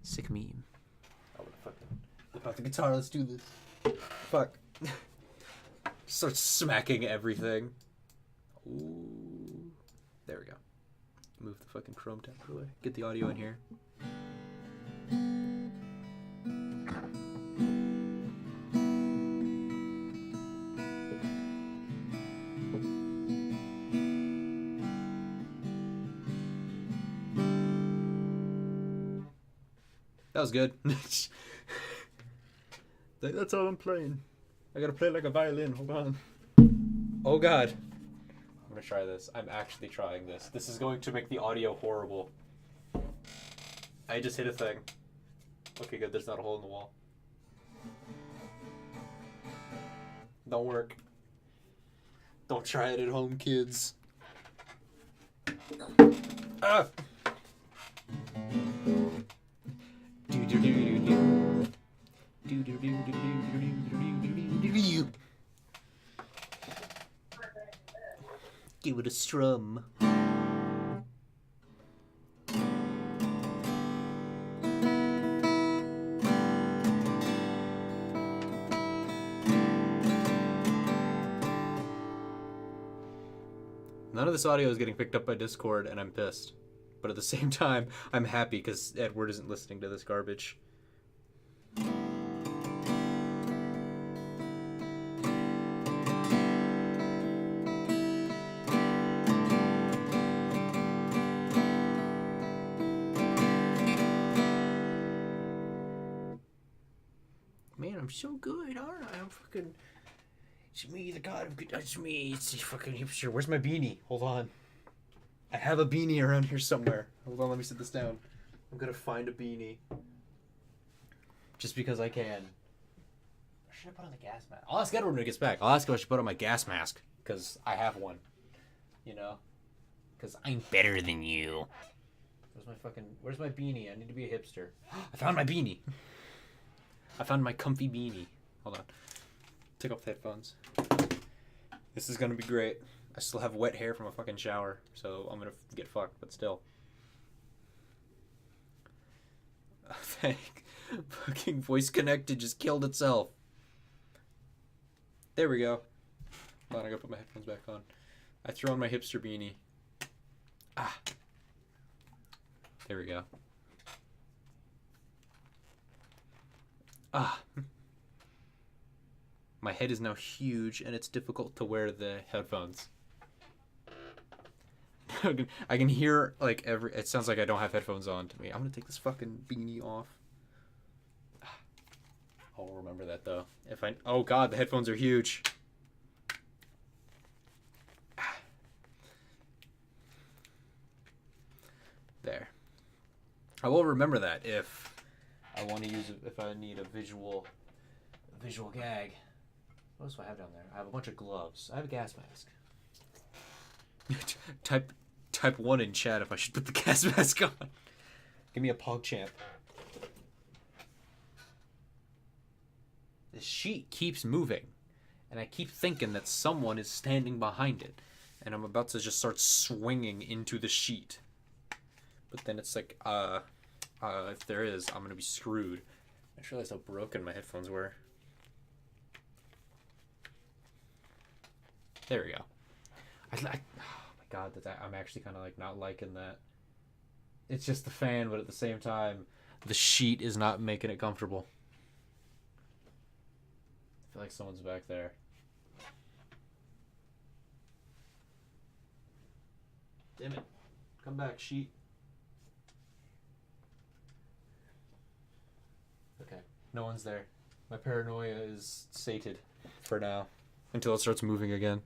Sick meme. I would fucking whip out the guitar. Let's do this. Fuck. Start smacking everything. Ooh. There we go. Move the fucking Chrome tab away. Get the audio in here. That was good. That's all I'm playing. I gotta play like a violin. Hold on. Oh god. I'm gonna try this. I'm actually trying this. This is going to make the audio horrible. I just hit a thing. Okay, good. There's not a hole in the wall. Don't work. Don't try it at home, kids. Ah! Give it a strum. None of this audio is getting picked up by Discord, and I'm pissed. But at the same time, I'm happy because Edward isn't listening to this garbage. Man, I'm so good, aren't I? I'm fucking... It's me, the god of good... It's me, it's the fucking hipster. Where's my beanie? Hold on. I have a beanie around here somewhere. Hold on, let me sit this down. I'm gonna find a beanie. Just because I can. Or should I put on the gas mask? I'll ask Edward when he gets back. I'll ask him if I should put on my gas mask. Because I have one. You know? Because I'm better than you. Where's my beanie? I need to be a hipster. I found my beanie. I found my comfy beanie. Hold on. Take off the headphones. This is gonna be great. I still have wet hair from a fucking shower, so I'm gonna get fucked, but still. Fucking voice connected just killed itself. There we go. Hold on, I gotta put my headphones back on. I threw on my hipster beanie. Ah. There we go. Ah. My head is now huge, and it's difficult to wear the headphones. I can hear, like, it sounds like I don't have headphones on to me. I'm gonna take this fucking beanie off. I'll remember that, though. Oh god, the headphones are huge. There. I will remember that if I want to use it, if I need a visual gag. What else do I have down there? I have a bunch of gloves. I have a gas mask. Type 1 in chat if I should put the gas mask on. Give me a PogChamp. The sheet keeps moving, and I keep thinking that someone is standing behind it, and I'm about to just start swinging into the sheet. But then it's like, if there is, I'm gonna be screwed. I just realized how broken my headphones were. There we go. Oh my god, I'm actually kind of like not liking that. It's just the fan, but at the same time, the sheet is not making it comfortable. I feel like someone's back there. Damn it. Come back, sheet. Okay. No one's there. My paranoia is sated for now. Until it starts moving again.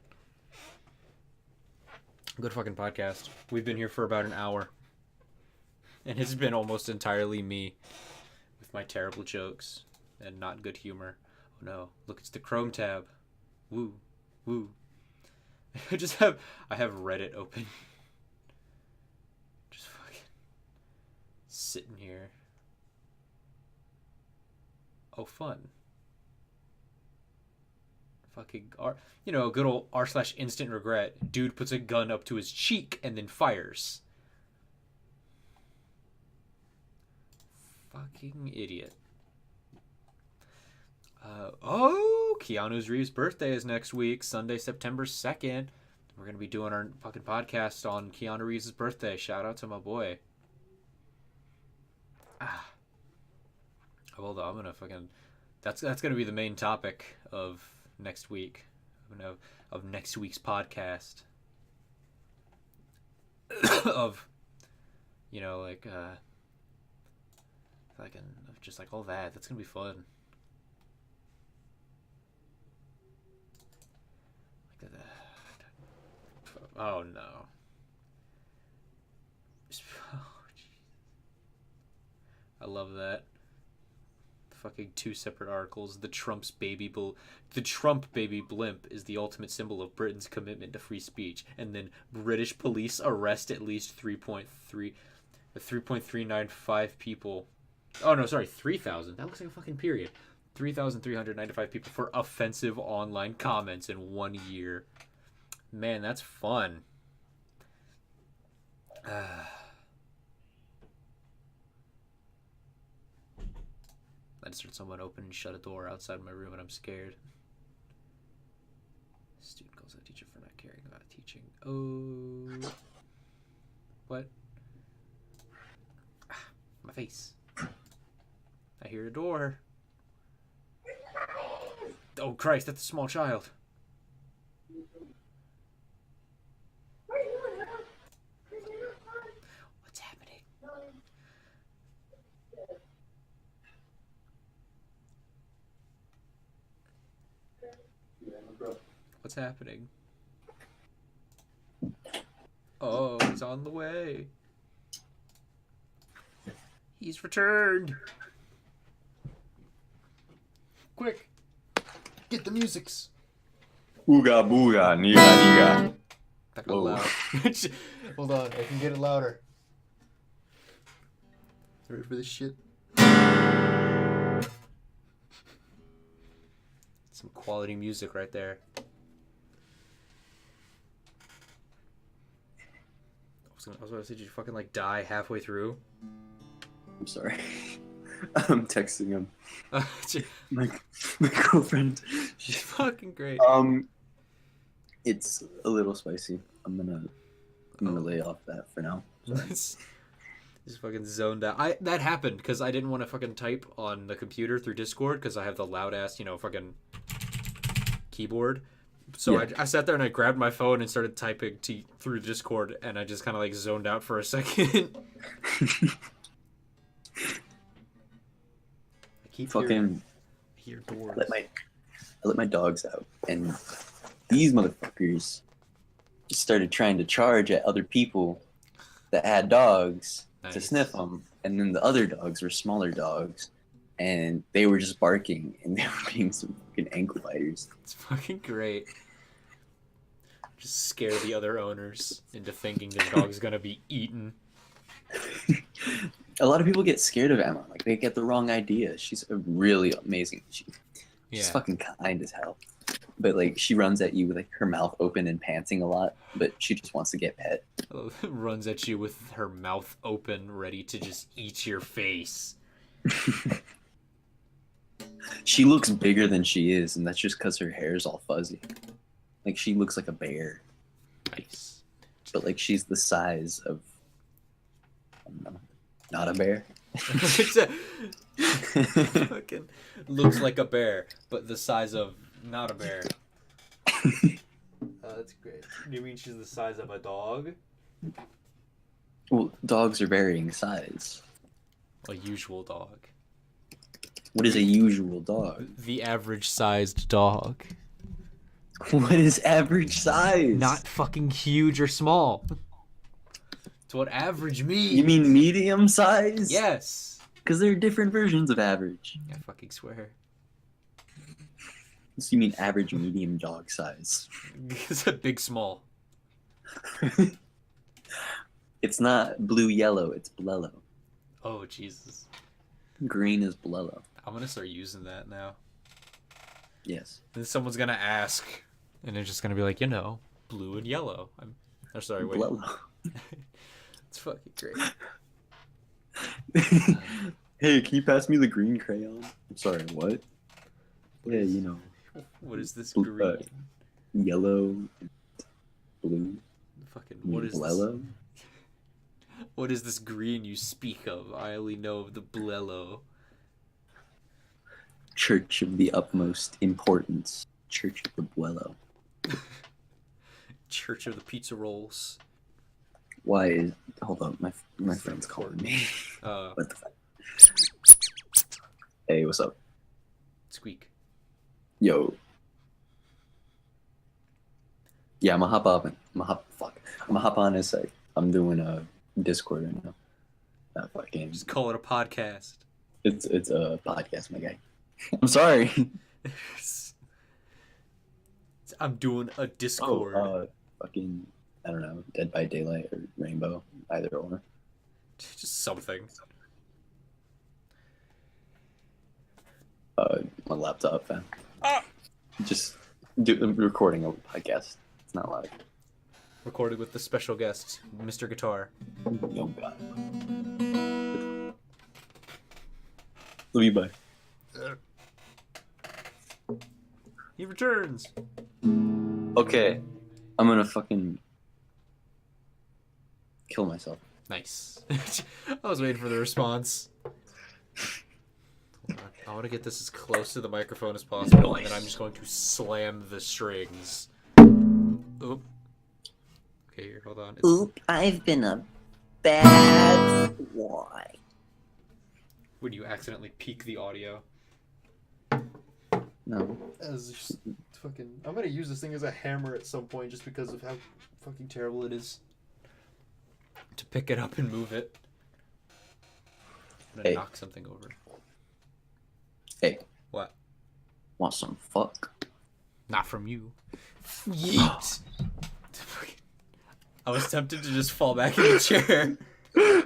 Good fucking podcast. We've been here for about an hour. And it's been almost entirely me. With my terrible jokes. And not good humor. Oh no. Look, it's the Chrome tab. Woo. Woo. I have Reddit open. Just fucking sitting here. Oh, fun. Fucking good old r/instant regret. Dude puts a gun up to his cheek and then fires. Fucking idiot. Keanu Reeves' birthday is next week, Sunday, September 2nd. We're gonna be doing our fucking podcast on Keanu Reeves' birthday. Shout out to my boy. Hold on, I'm gonna fucking. That's gonna be the main topic of next week, of next week's podcast. Of, fucking just like all that. That's gonna be fun. Oh no. I love that. Fucking 2 separate articles. The Trump baby blimp is the ultimate symbol of Britain's commitment to free speech. And then British police arrest at least 3.395 people. Oh no, sorry, 3,000. That looks like a fucking period. 3,395 people for offensive online comments in 1 year. Man, that's fun. I just heard someone open and shut a door outside my room and I'm scared. Student calls out teacher for not caring about teaching. Oh. What? My face. I hear a door. Oh Christ, that's a small child. What's happening? What's happening? Oh, he's on the way. He's returned. Quick, get the musics. Ooga booga, niga niga. That got loud. Hold on, I can get it louder. Ready for this shit? Some quality music right there. I was about to say, did you fucking die halfway through? I'm sorry. I'm texting him. my girlfriend. She's fucking great. It's a little spicy. I'm gonna lay off that for now. Just fucking zoned out. That happened because I didn't want to fucking type on the computer through Discord because I have the loud ass, fucking keyboard. So yeah. I sat there and I grabbed my phone and started typing through Discord, and I just kind of zoned out for a second. I keep hear doors. I let my dogs out, and these motherfuckers started trying to charge at other people that had dogs to sniff them, and then the other dogs were smaller dogs, and they were just barking, and they were being some fucking ankle biters. It's fucking great. Just scare the other owners into thinking their dog's gonna be eaten. A lot of people get scared of Emma. They get the wrong idea. She's a really amazing. She's fucking kind as hell. But she runs at you with her mouth open and panting a lot, but she just wants to get pet. Runs at you with her mouth open, ready to just eat your face. She looks bigger than she is, and that's just because her hair is all fuzzy. She looks like a bear. Nice. But she's the size of, I don't know, Not a bear. It's fucking looks like a bear, but the size of not a bear. That's great. You mean she's the size of a dog? Well, dogs are varying size. A usual dog. What is a usual dog? The average sized dog. What is average size? Not fucking huge or small. It's what average means. You mean medium size? Yes. Because there are different versions of average. I fucking swear. So you mean average medium dog size? It's a big small. It's not blue yellow, it's blello. Oh Jesus. Green is blello. I'm gonna start using that now. Yes. Then someone's gonna ask, and they're just gonna be like, you know, blue and yellow. I'm sorry, wait. Blello. It's fucking great. Hey, can you pass me the green crayon? I'm sorry, what? Yeah, you know. What is this Blue, green? Yellow, and blue. Fucking what is blello? this? What is this green you speak of? I only know of the blello. Church of the utmost importance. Church of the blello. Church of the pizza rolls. Why is... Hold on, my friend's calling me. What the fuck? Hey, what's up? Squeak. Yo. Yeah, I'm gonna hop up. I'm gonna hop on his site. I'm doing a Discord right now. Not fucking. Just call it a podcast. It's a podcast, my guy. I'm sorry. I'm doing a Discord. Fucking, I don't know, Dead by Daylight or Rainbow, either or. Just something. My laptop, man. Just recording a podcast. It's not loud. Recorded with the special guest, Mr. Guitar. Oh God. Love you, bye. He returns. Okay, I'm gonna fucking kill myself. Nice. I was waiting for the response. I want to get this as close to the microphone as possible, and then I'm just going to slam the strings. Oop. Okay, here, hold on. Oop, I've been a bad boy. When you accidentally peak the audio. No. I'm gonna use this thing as a hammer at some point just because of how fucking terrible it is. To pick it up and move it. I'm gonna knock something over. Hey. What? Want some fuck? Not from you. Yeet! I was tempted to just fall back in the chair. I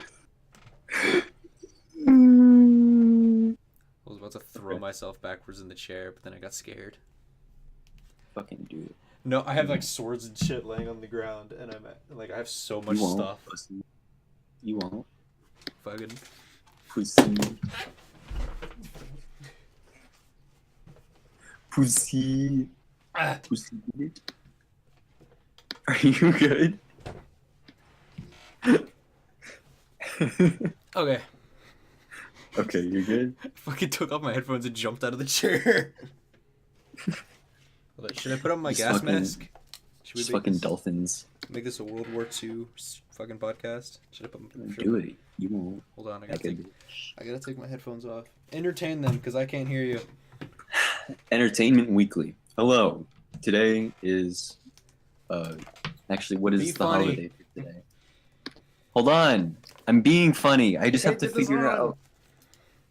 was about to throw myself backwards in the chair, but then I got scared. Fucking do it. No, I have like swords and shit laying on the ground, and I have so much stuff. Pussy. You won't. Fucking Pussy. Pussy. Pussy. Are you good? Okay. Okay, you're good? I fucking took off my headphones and jumped out of the chair. Should I put on my gas mask? Should we fucking dolphins. Make this a World War II fucking podcast? Should I put Do it. You won't. Hold on, I gotta take my headphones off. Entertain them, because I can't hear you. Entertainment Weekly. Hello. Today is actually, what is Be the funny. holiday for today? Hold on. I'm being funny. I just have to figure out.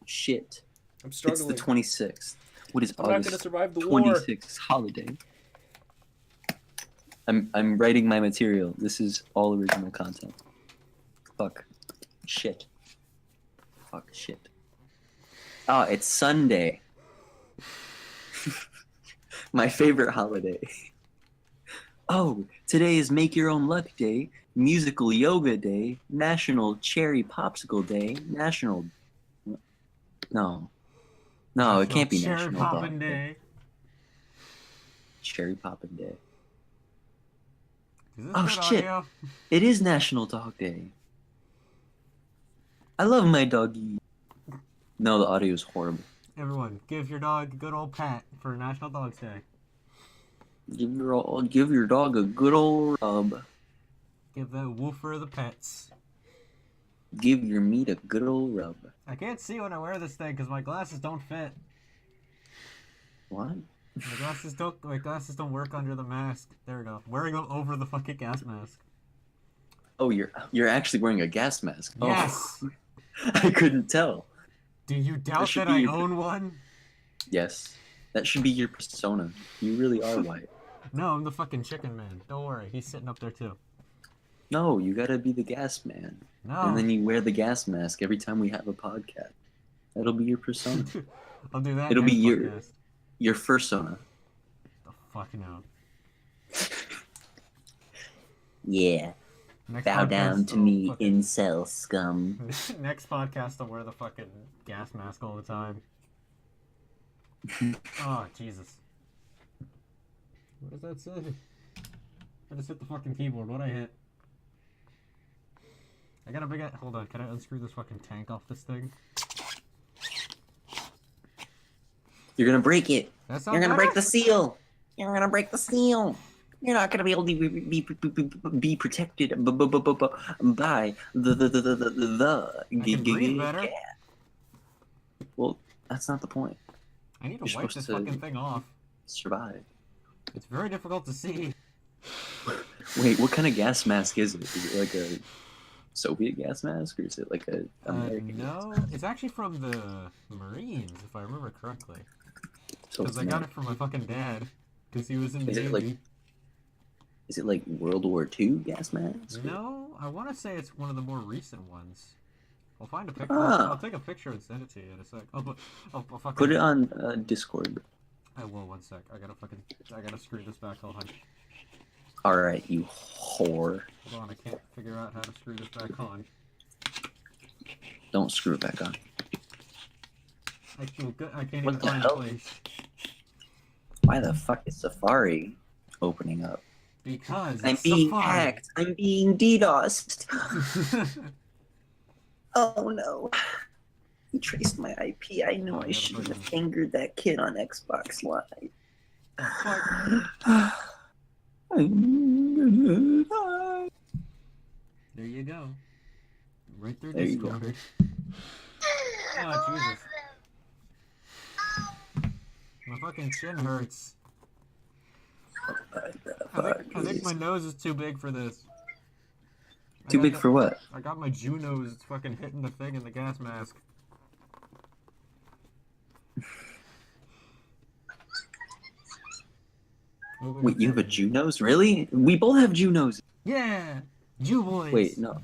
Shit. I'm struggling. It's the 26th. What is I'm not August gonna survive the war. 26th holiday? I'm writing my material. This is all original content. Fuck. Shit. Fuck shit. Ah, it's Sunday. My favorite holiday. Oh, today is Make Your Own Luck Day, Musical Yoga Day, National Cherry Popsicle Day, National... No. No, it can't be National Dog Day. Cherry Poppin' Day. Oh shit! It is National Dog Day. I love my doggy. No, the audio is horrible. Everyone, give your dog a good old pat for National Dogs Day. Give your dog a good old rub. Give that woofer the pets. Give your meat a good old rub. I can't see when I wear this thing because my glasses don't fit. What? My glasses don't work under the mask. There we go. Wearing them over the fucking gas mask. Oh, you're actually wearing a gas mask. Yes. Oh. I couldn't tell. Do you doubt that I own one? Yes. That should be your persona. You really are white. No, I'm the fucking chicken man. Don't worry, he's sitting up there too. No, you gotta be the gas man. No. And then you wear the gas mask every time we have a podcast. That'll be your persona. I'll do that. It'll be podcast. your fursona. The fuck no. Yeah. Next Bow podcast, down to I'll me, fucking... incel scum. Next podcast, I'll wear the fucking gas mask all the time. Oh, Jesus. What does that say? I just hit the fucking keyboard. What'd I hit? I got a big... Hold on, can I unscrew this fucking tank off this thing? You're gonna break it. You're gonna break the seal. You're gonna break the seal. You're not gonna be able to be protected by the. I can breathe better. Well, that's not the point. I need to You're wipe this supposed to fucking thing off. Survive. It's very difficult to see. Wait, what kind of gas mask is it? Is it like a Soviet gas mask, or is it like a American? No, it's actually from the Marines, if I remember correctly. So Because I got it from my fucking dad, because he was in the Is it Navy. Is it like World War II gas mask? No, I want to say it's one of the more recent ones. I'll find a picture. Ah. I'll take a picture and send it to you in a sec. I'll fucking... Put it on Discord. I will, one sec. I gotta screw this back on. Alright, you whore. Hold on, I can't figure out how to screw this back on. Don't screw it back on. I feel good. I can't What even the find hell? a place. Why the fuck is Safari opening up? Because I'm it's being Safari. hacked. I'm being DDoSed. Oh no. He traced my IP. I know I shouldn't have angered that kid on Xbox Live. There you go. Right through There you go. Discord. Oh, Jesus. My fucking chin hurts. I think my nose is too big for this. Too big for what? I got my Jew nose fucking hitting the thing in the gas mask. Wait, you have a Jew nose? Really? We both have Jew noses. Yeah! Jew boys! Wait, no.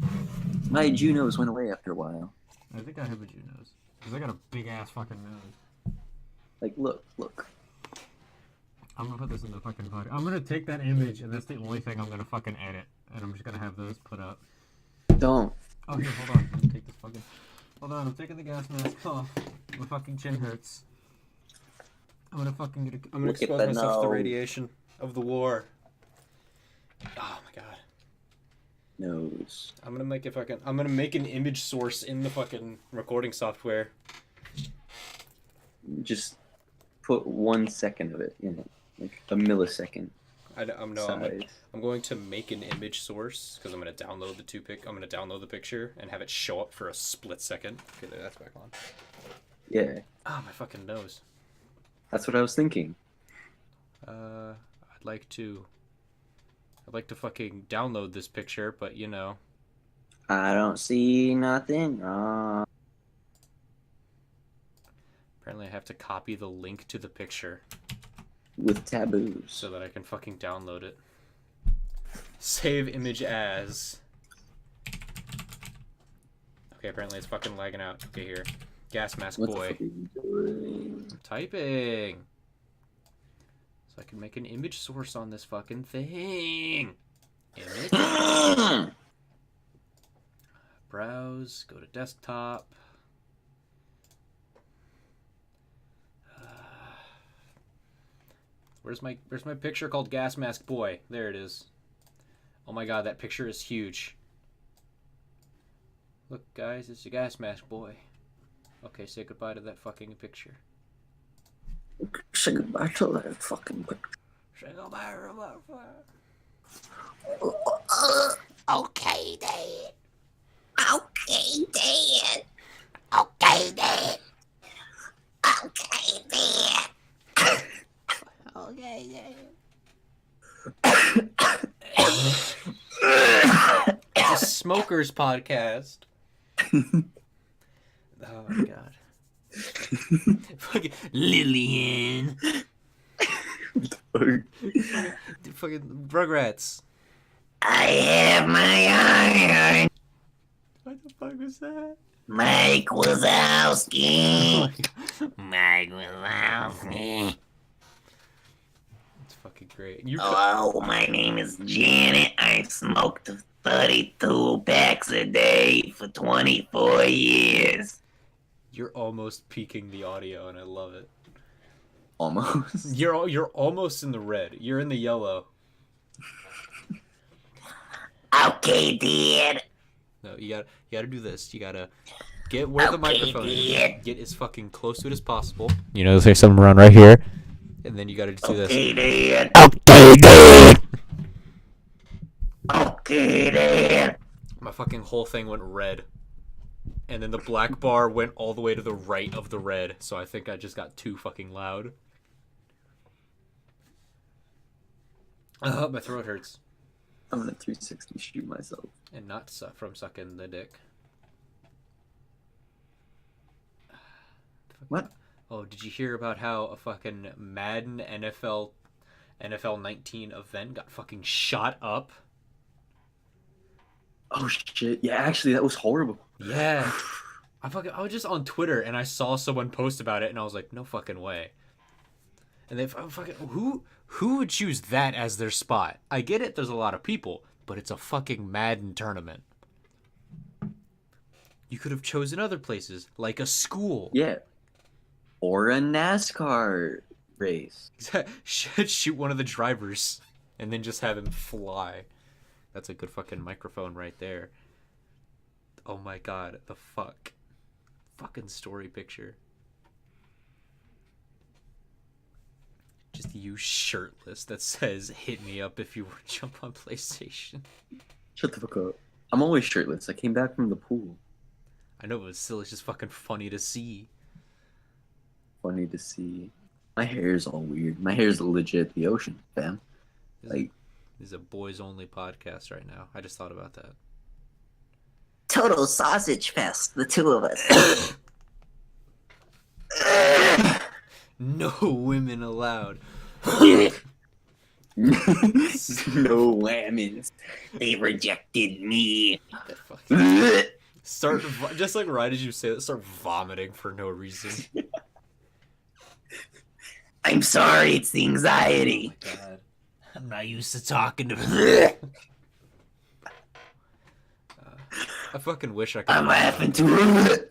My Jew nose went away after a while. I think I have a Jew nose. Because I got a big ass fucking nose. Like, look. I'm gonna put this in the fucking pod. I'm gonna take that image and that's the only thing I'm gonna fucking edit. And I'm just gonna have those put up. Don't. Oh, here, hold on. Let me take this fucking... Hold on, I'm taking the gas mask off. My fucking chin hurts. I'm gonna fucking get a... I'm gonna Look at expose the myself to the nose. radiation of the war. Oh my god. Nose. I'm gonna make I'm gonna make an image source in the fucking recording software. Just put 1 second of it in it. Like a millisecond. I'm going to make an image source because I'm gonna download I'm gonna download the picture and have it show up for a split second. Okay, there, that's back on. Yeah. Ah, my fucking nose. That's what I was thinking. I'd like to fucking download this picture, but you know. I don't see nothing wrong. Apparently I have to copy the link to the picture With taboos. so that I can fucking download it. Save image as. Okay, apparently it's fucking lagging out. Okay, here. Gas mask What boy. the fuck are you doing? I'm typing. So I can make an image source on this fucking thing. Image. Browse. Go to desktop. Where's my picture called Gas Mask Boy? There it is. Oh my god, that picture is huge. Look, guys, it's your gas mask boy. Okay, say goodbye to that fucking picture. Say goodbye to that fucking picture. Say goodbye to that Okay, Dad. Okay, Dad. Okay, Dad. Okay, Dad. Okay, Dad. It's a smokers podcast. Oh my god. Fucking Lillian. Fucking Rugrats. I have my iron. What the fuck was that? Mike Wazowski. Oh Mike Wazowski. it's fucking great. You Hello, my name is Janet. I smoked 32 packs a day for 24 years. You're almost peaking the audio, and I love it. Almost. You're almost in the red. You're in the yellow. Okay, Dad. No, you gotta do this. You gotta get where the microphone is. Get as fucking close to it as possible. You know, there's something around right here, and then you gotta just do this. Okay, Dad. Okay, Dad. Okay, Dad. My fucking whole thing went red, and then the black bar went all the way to the right of the red. So I think I just got too fucking loud. My throat hurts. I'm gonna 360 shoot myself. And not from sucking the dick. What? Oh, did you hear about how a fucking Madden NFL 19 event got fucking shot up? Oh shit! Yeah, actually, that was horrible. Yeah. I was just on Twitter and I saw someone post about it and I was like, no fucking way. And they fucking who would choose that as their spot? I get it, there's a lot of people, but it's a fucking Madden tournament. You could have chosen other places, like a school. Yeah. Or a NASCAR race. Shoot one of the drivers and then just have him fly. That's a good fucking microphone right there. Oh my god, the fuck. Fucking story picture. Just you shirtless that says, hit me up if you want to jump on PlayStation. Shut the fuck up. I'm always shirtless. I came back from the pool. I know, but still, it's just fucking funny to see. Funny to see. My hair is all weird. My hair is legit the ocean, fam. Like, This is a boys only podcast right now. I just thought about that. Total sausage fest, the two of us. No women allowed. no whammies. They rejected me. That fucking... Start just like right as you say that, start vomiting for no reason. I'm sorry, it's the anxiety. Oh my god. I'm not used to talking to I fucking wish I could. I'm laughing too.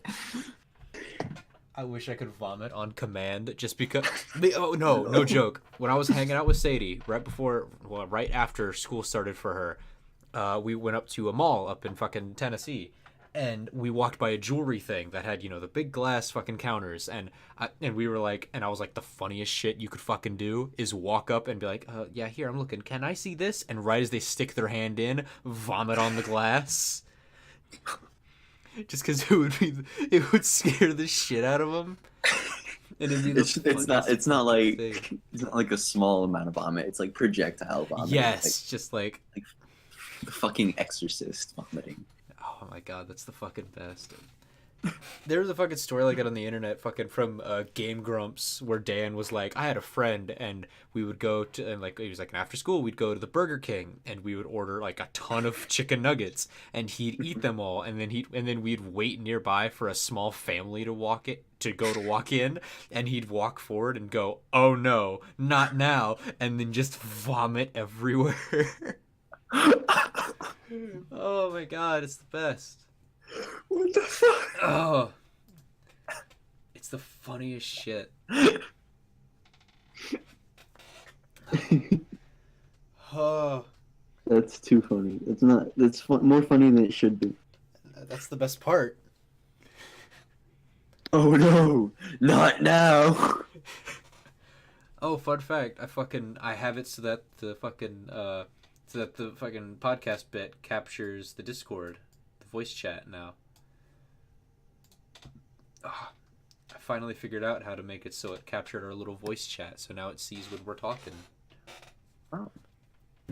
I wish I could vomit on command just because. Oh no joke. When I was hanging out with Sadie right after school started for her, we went up to a mall up in fucking Tennessee, and we walked by a jewelry thing that had the big glass fucking counters, and we were like, and I was like, the funniest shit you could fucking do is walk up and be like, yeah, here, I'm looking, can I see this? And right as they stick their hand in, vomit on the glass. Just because it would scare the shit out of them. And it'd be it's not like a small amount of vomit. It's like projectile vomit. Yes, like, just like the fucking Exorcist vomiting. Oh my god, that's the fucking best. There was a fucking story like that on the internet, fucking from Game Grumps, where Dan was like, I had a friend, and we would go to, and like, he was like, after school, we'd go to the Burger King, and we would order like a ton of chicken nuggets, and he'd eat them all, and then we'd wait nearby for a small family to walk in, and he'd walk forward and go, oh no, not now, and then just vomit everywhere. Oh my god, it's the best. What the fuck? Oh, it's the funniest shit. Oh, That's too funny. It's not. That's more funny than it should be. That's the best part. Oh no, not now. Oh, fun fact! I have it so that the fucking podcast bit captures the Discord, the voice chat now. Ah, I finally figured out how to make it so it captured our little voice chat, so now it sees when we're talking. Oh.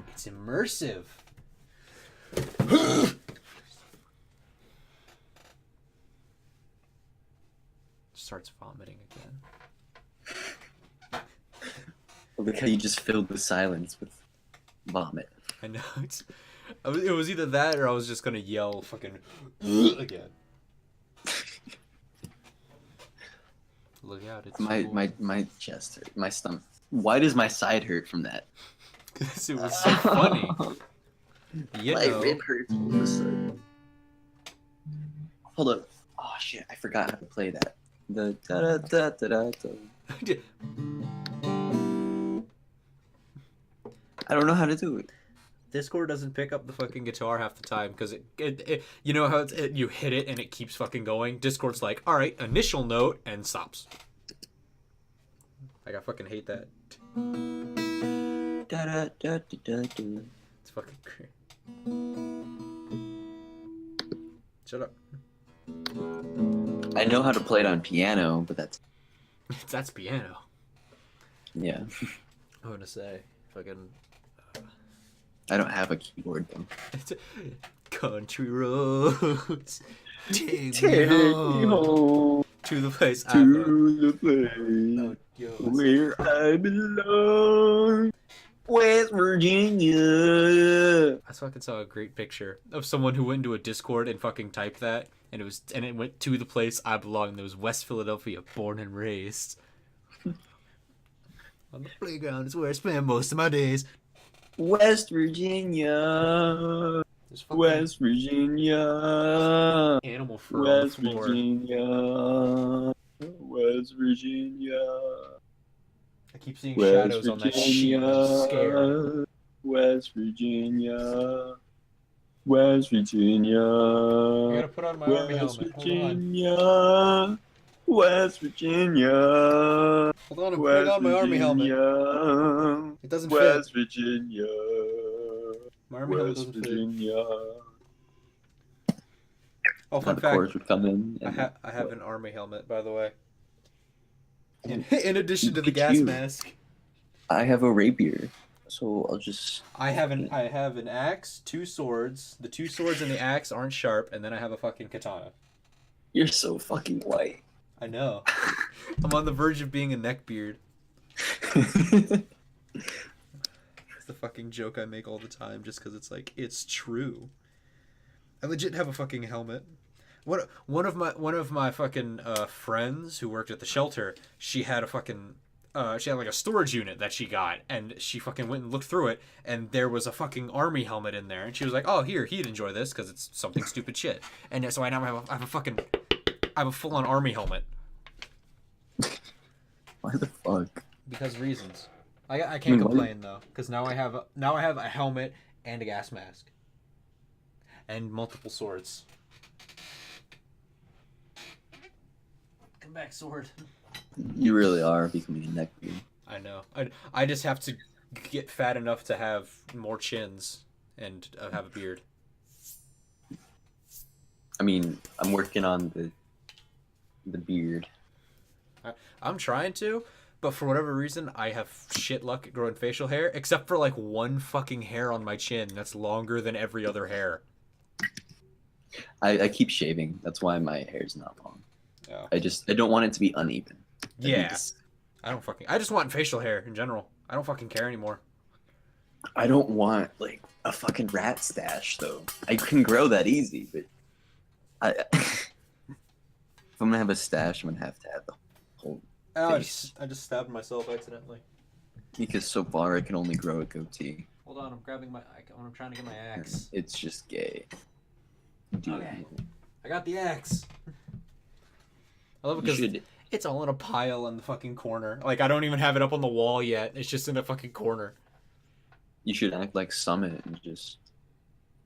It's immersive. Starts vomiting again. Look how you just filled the silence with vomit. I know. It was either that or I was just gonna yell fucking again. Look out! It's My chest hurt. My stomach. Why does my side hurt from that? Because it was so funny. You My know. rib hurts all of a sudden. Hold up. Oh shit! I forgot how to play that. The da da da da da. I don't know how to do it. Discord doesn't pick up the fucking guitar half the time because it you know how you hit it and it keeps fucking going. Discord's like, all right, initial note and stops. Like I fucking hate that. Da da da da da. It's fucking great. Shut up. I know how to play it on piano, but That's piano. yeah. I'm gonna say fucking. I don't have a keyboard though. Country roads, take me home to the place I to the belong. place where I belong, West Virginia. I fucking saw a great picture of someone who went into a Discord and fucking typed that, and it went to the place I belong. And it was West Philadelphia, born and raised. On the playground is where I spend most of my days. West Virginia. There's fucking West Virginia. animal fur on the West floor. Virginia. West Virginia. I keep seeing West shadows on that sheet. I'm scared. Virginia. West Virginia. West Virginia. I gotta put on my army West helmet. Hold on. Virginia. West Virginia. Hold on, I'm putting on my army helmet. Virginia. It doesn't West fit. Virginia. My army helmet West doesn't fit. Virginia. Oh, Now fun the fact. chorus would come in. I and have an army helmet, by the way. In addition to the Look at gas you. mask, I have a rapier, so I'll just. I have an axe, 2 swords. The 2 swords and the axe aren't sharp, and then I have a fucking katana. You're so fucking white. I know. I'm on the verge of being a neckbeard. It's the fucking joke I make all the time, just because it's like it's true. I legit have a fucking helmet. One of my fucking friends who worked at the shelter, she had a fucking she had like a storage unit that she got, and she fucking went and looked through it, and there was a fucking army helmet in there, and she was like, "Oh, here, he'd enjoy this because it's something stupid shit." And so I now have a full on army helmet Why the fuck? because reasons. I can't I mean, why- complain though, because now I have a helmet and a gas mask and multiple swords. Come back, sword. You really are becoming a neckbeard. I know. I just have to get fat enough to have more chins and have a beard. I mean, I'm working on the beard. I'm trying to, but for whatever reason, I have shit luck at growing facial hair, except for like one fucking hair on my chin that's longer than every other hair. I keep shaving. That's why my hair's not long. Yeah. I don't want it to be uneven. Yeah. I just want facial hair in general. I don't fucking care anymore. I don't want like a fucking rat stash though. I can grow that easy, but if I'm gonna have a stash, I'm gonna have to have the whole Oh, face. I just stabbed myself accidentally. Because so far I can only grow a goatee. Hold on, I'm grabbing I'm trying to get my axe. It's just gay. Okay. I got the axe. I love it You because should it's all in a pile in the fucking corner. Like, I don't even have it up on the wall yet. It's just in a fucking corner. act like Summit and just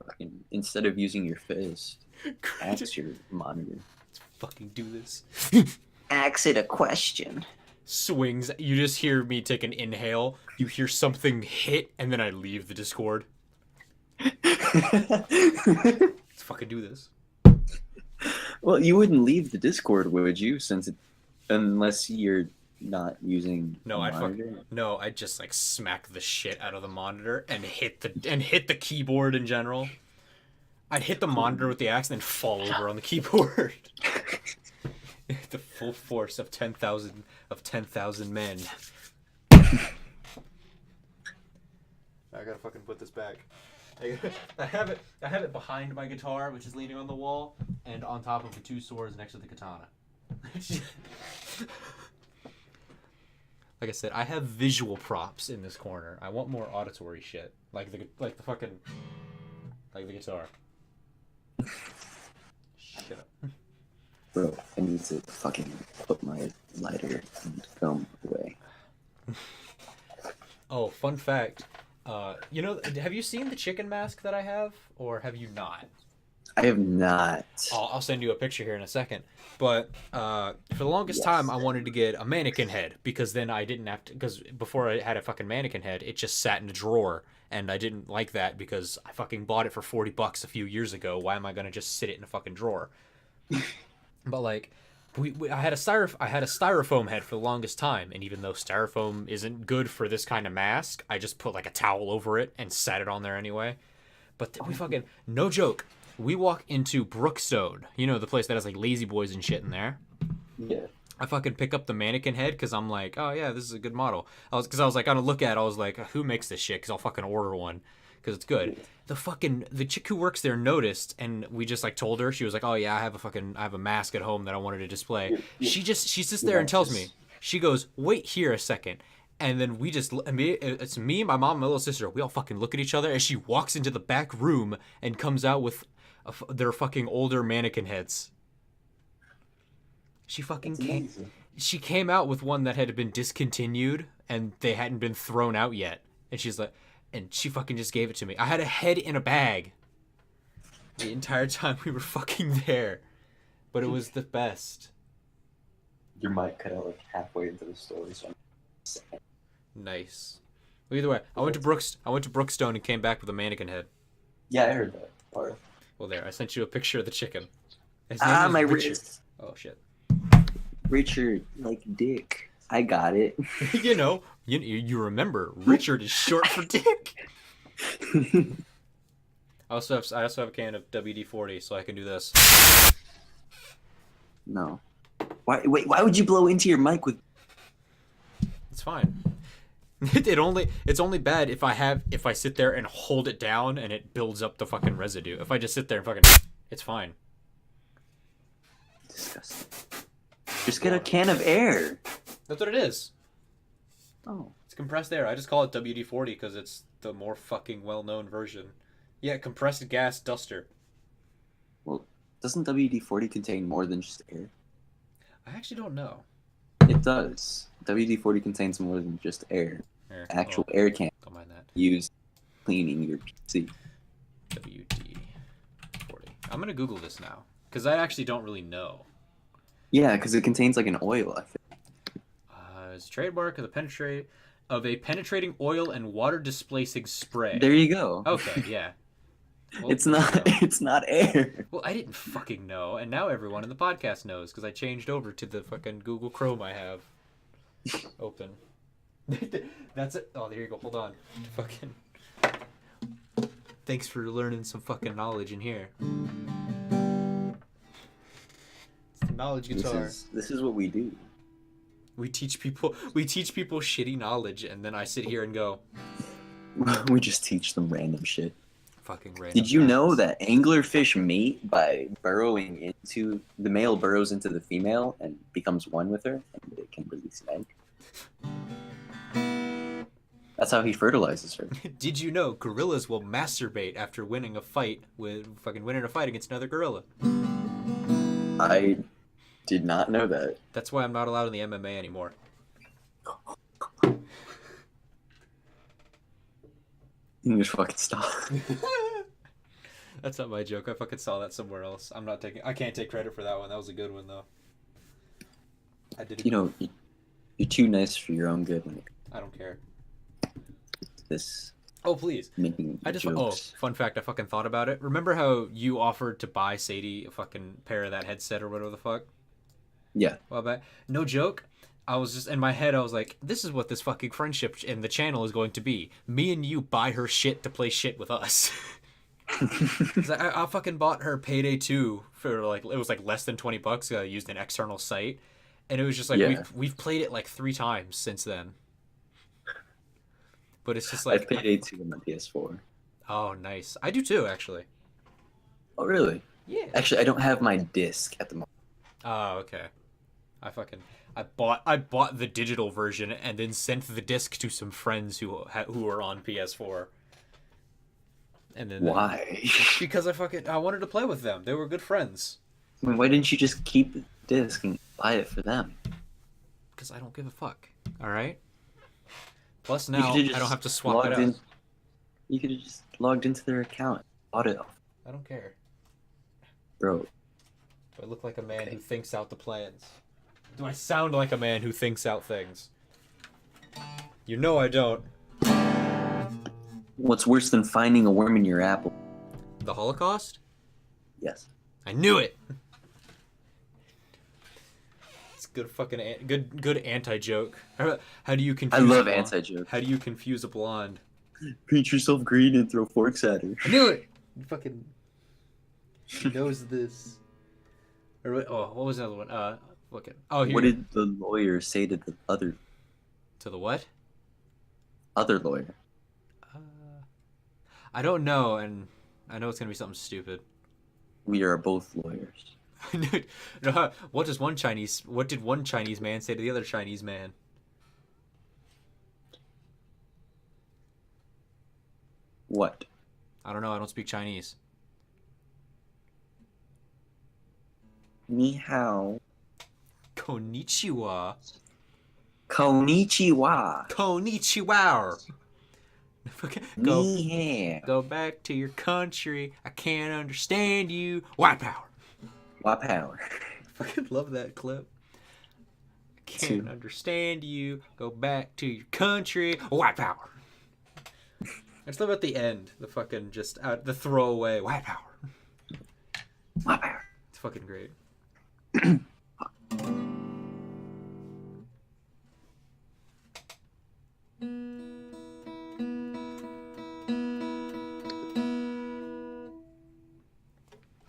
fucking instead of using your fist, ask your monitor. Let's fucking do this. Ask it a question. Swings. You just hear me take an inhale. You hear something hit, and then I leave the Discord. Let's fucking do this. Well, you wouldn't leave the Discord, would you? Unless you're not using. No, monitor? I'd just like smack the shit out of the monitor and hit the keyboard in general. I'd hit the monitor with the axe and then fall over on the keyboard. The full force of 10,000 men. I gotta fucking put this back. I have it behind my guitar, which is leaning on the wall, and on top of the two swords next to the katana. Like I said, I have visual props in this corner. I want more auditory shit, like the guitar. Shut up. Bro, I need to fucking put my lighter and film away. Oh, fun fact. Have you seen the chicken mask that I have, or have you not? I have not. I'll send you a picture here in a second. But for the longest time, I wanted to get a mannequin head, because then I didn't have to. Because before I had a fucking mannequin head, it just sat in a drawer, and I didn't like that because I fucking bought it for $40 a few years ago. Why am I gonna just sit it in a fucking drawer? But like, I had a styrofoam head for the longest time, and even though styrofoam isn't good for this kind of mask, I just put like a towel over it and sat it on there anyway. But we fucking, no joke, we walk into Brookstone, the place that has like Lazy Boys and shit in there. Yeah. I fucking pick up the mannequin head because I'm like, oh yeah, this is a good model. I was like gonna look at it, I was like, who makes this shit? Because I'll fucking order one because it's good. The chick who works there noticed, and we just like told her. She was like, oh yeah, I have a mask at home that I wanted to display. She sits there and tells me, she goes, wait here a second. And then it's me, my mom, and my little sister. We all fucking look at each other as she walks into the back room and comes out with their fucking older mannequin heads. She came out with one that had been discontinued and they hadn't been thrown out yet. And she fucking just gave it to me. I had a head in a bag the entire time we were fucking there. But it was the best. Your mic cut out like halfway into the story, so Nice. Well, either way, I went to Brookstone and came back with a mannequin head. Yeah, I heard that part. Well, there, I sent you a picture of the chicken. My wrist. Oh shit. Richard, like Dick. I got it. You remember Richard is short for Dick. I also have a can of WD-40, so I can do this. No. Why would you blow into your mic with? It's fine. It's only bad if I sit there and hold it down and it builds up the fucking residue. If I just sit there and fucking, it's fine. Disgusting. Just get a can of air. That's what it is. Oh. It's compressed air. I just call it WD-40 because it's the more fucking well-known version. Yeah, compressed gas duster. Well, doesn't WD-40 contain more than just air? I actually don't know. It does. WD-40 contains more than just air. Actual air can. Don't mind that. Used cleaning your PC. WD-40. I'm gonna Google this now because I actually don't really know. Yeah, because it contains like an oil, I think. It's a trademark of a penetrating oil and water displacing spray. There you go. Okay, yeah. Well, it's not air. Well, I didn't fucking know, and now everyone in the podcast knows because I changed over to the fucking Google Chrome I have open. That's it. Oh, there you go. Hold on. Fucking. Thanks for learning some fucking knowledge in here. It's the knowledge guitar. This is what we do. We teach people shitty knowledge, and then I sit here and go. We just teach them random shit. Fucking random. Did you know that anglerfish mate by burrowing into the male burrows into the female and becomes one with her, and it can release an egg? That's how he fertilizes her. Did you know gorillas will masturbate after winning a fight against another gorilla? I did not know that. That's why I'm not allowed in the MMA anymore. You just fucking stop. That's not my joke. I fucking saw that somewhere else. I can't take credit for that one. That was a good one though. I did. You know, you're too nice for your own good when it I don't care. comes to this Oh please. making Oh, jokes. fun fact. I fucking thought about it. Remember how you offered to buy Sadie a fucking pair of that headset or whatever the fuck? Yeah. Well, back. No joke. I was just in my head. I was like, this is what this fucking friendship in the channel is going to be. Me and you buy her shit to play shit with us. 'Cause I fucking bought her Payday 2 for like it was like less than $20. I used an external site, and it was just like Yeah. we've played it like 3 times since then. But it's just like I've played A2 on my PS4. oh nice. I do too actually. Oh, really? Yeah. Actually, I don't have my disc at the moment. Oh okay. I bought the digital version and then sent the disc to some friends who were on PS4. And then Why? because I wanted to play with them. They were good friends. I mean, why didn't you just keep the disc and buy it for them? Because I don't give a fuck. All right. Plus now could've I just don't have to swap it logged out. in- You could have just logged into their account, bought it, I don't care. bro. Do I look like a man who thinks out the plans? Do I sound like a man who thinks out things? You know I don't. What's worse than finding a worm in your apple? The Holocaust? Yes. I knew it. It's good fucking good anti joke. How do you confuse? I love a blonde? anti-jokes. How do you confuse a blonde? Paint yourself green and throw forks at her. I knew it. You fucking. She knows this. Or what was the other one? Fucking. Oh, here. What did the lawyer say to the other To the what? lawyer? I don't know, and I know it's gonna be something stupid. We are both lawyers. What did one Chinese man say to the other Chinese man? What? I don't know. I don't speak Chinese. Ni hao. Konnichiwa. Konnichiwa. Konnichiwa. Go, Ni hao. go back to your country. I can't understand you. White power. What power? I fucking love that clip. I can't understand you. Go back to your country. White power. I just love at the end the fucking just the throwaway white power. What power? It's fucking great.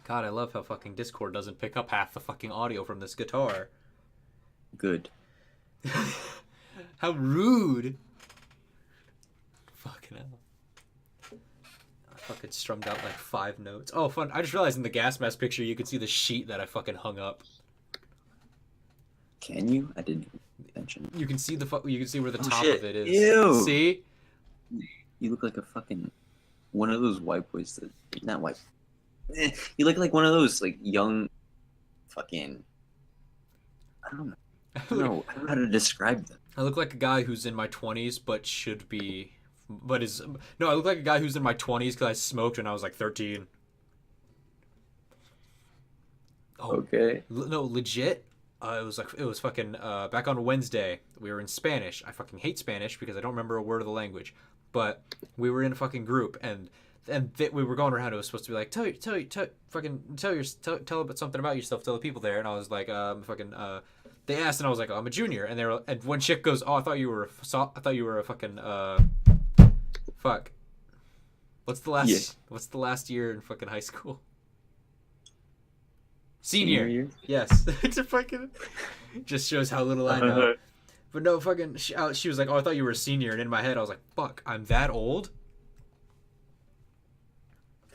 God, I love how fucking Discord doesn't pick up half the fucking audio from this guitar. Good. How rude. Fucking hell. I fucking strummed out like 5 notes. Oh, fun. I just realized in the gas mask picture you could see the sheet that I fucking hung up. Can you? I didn't mention. You can see you can see where the top shit. of it is. Ew. See? You look like a fucking one of those white boys that not white. You look like one of those like young fucking I don't know. I don't know how to describe them. I look like a guy who's in my 20s but should be but is no, I look like a guy who's in my 20s because I smoked when I was like 13. Oh, Okay. no, legit. It was fucking back on Wednesday. We were in Spanish. I fucking hate Spanish because I don't remember a word of the language. But we were in a fucking group and we were going around. It was supposed to be like tell about something about yourself. Tell the people there. And I was like they asked and I was like, oh, I'm a junior. And and one chick goes, oh, I thought you were a fucking fuck. What's the last year in fucking high school? Senior. year? Yes. It's a fucking just shows how little I know. But no, fucking she was like, oh, I thought you were a senior. And in my head I was like, fuck, I'm that old?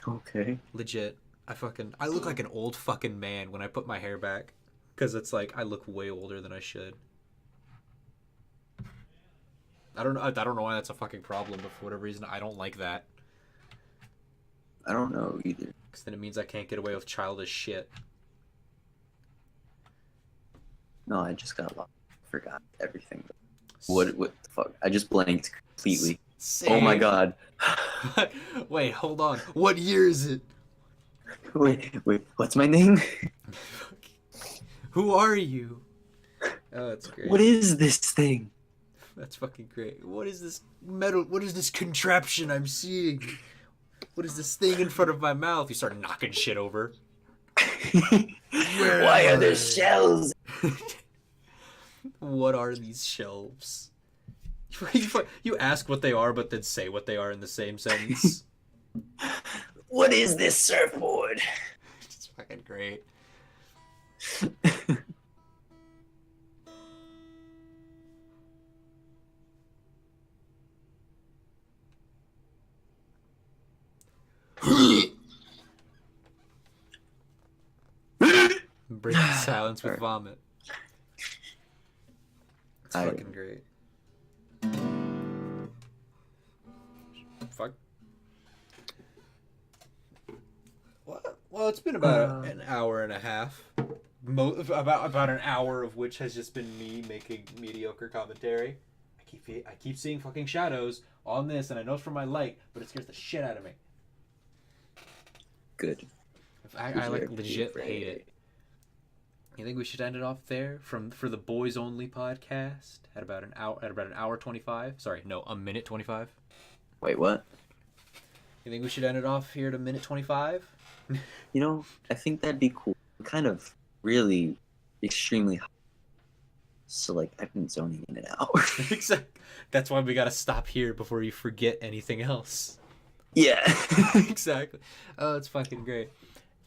Okay. Legit. I look like an old fucking man when I put my hair back. Because it's like, I look way older than I should. I don't know why that's a fucking problem, but for whatever reason, I don't like that. I don't know either. Because then it means I can't get away with childish shit. No, I just got lost. Forgot everything. What the fuck? I just blanked completely. Same. Oh my god. Wait, hold on. What year is it? Wait, what's my name? Who are you? Oh, that's great. What is this thing? That's fucking great. What is this metal? What is this contraption I'm seeing? What is this thing in front of my mouth? You start knocking shit over. Why are there shells? What are these shelves? You ask what they are, but then say what they are in the same sentence. What is this surfboard? It's fucking great. Break the silence with vomit. It's fucking great. Fuck. What? Well, it's been about an hour and a half. About an hour of which has just been me making mediocre commentary. I keep seeing fucking shadows on this, and I know it's from my light, but it scares the shit out of me. Good. I like legit hate it. You think we should end it off there for the boys only podcast at about an hour 25? Sorry, no, a minute 25. Wait, what? You think we should end it off here at a minute 25? You know, I think that'd be cool. Kind of really extremely high. So like I've been zoning in and out. Exactly. That's why we gotta stop here before you forget anything else. Yeah. Exactly. Oh, it's fucking great.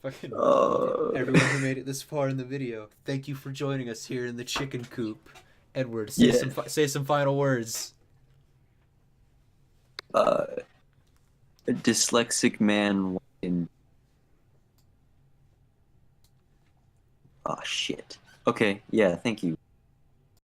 Fucking everyone who made it this far in the video, thank you for joining us here in the chicken coop. Edward, say some final words. A dyslexic man in... Oh shit. Okay, yeah, thank you.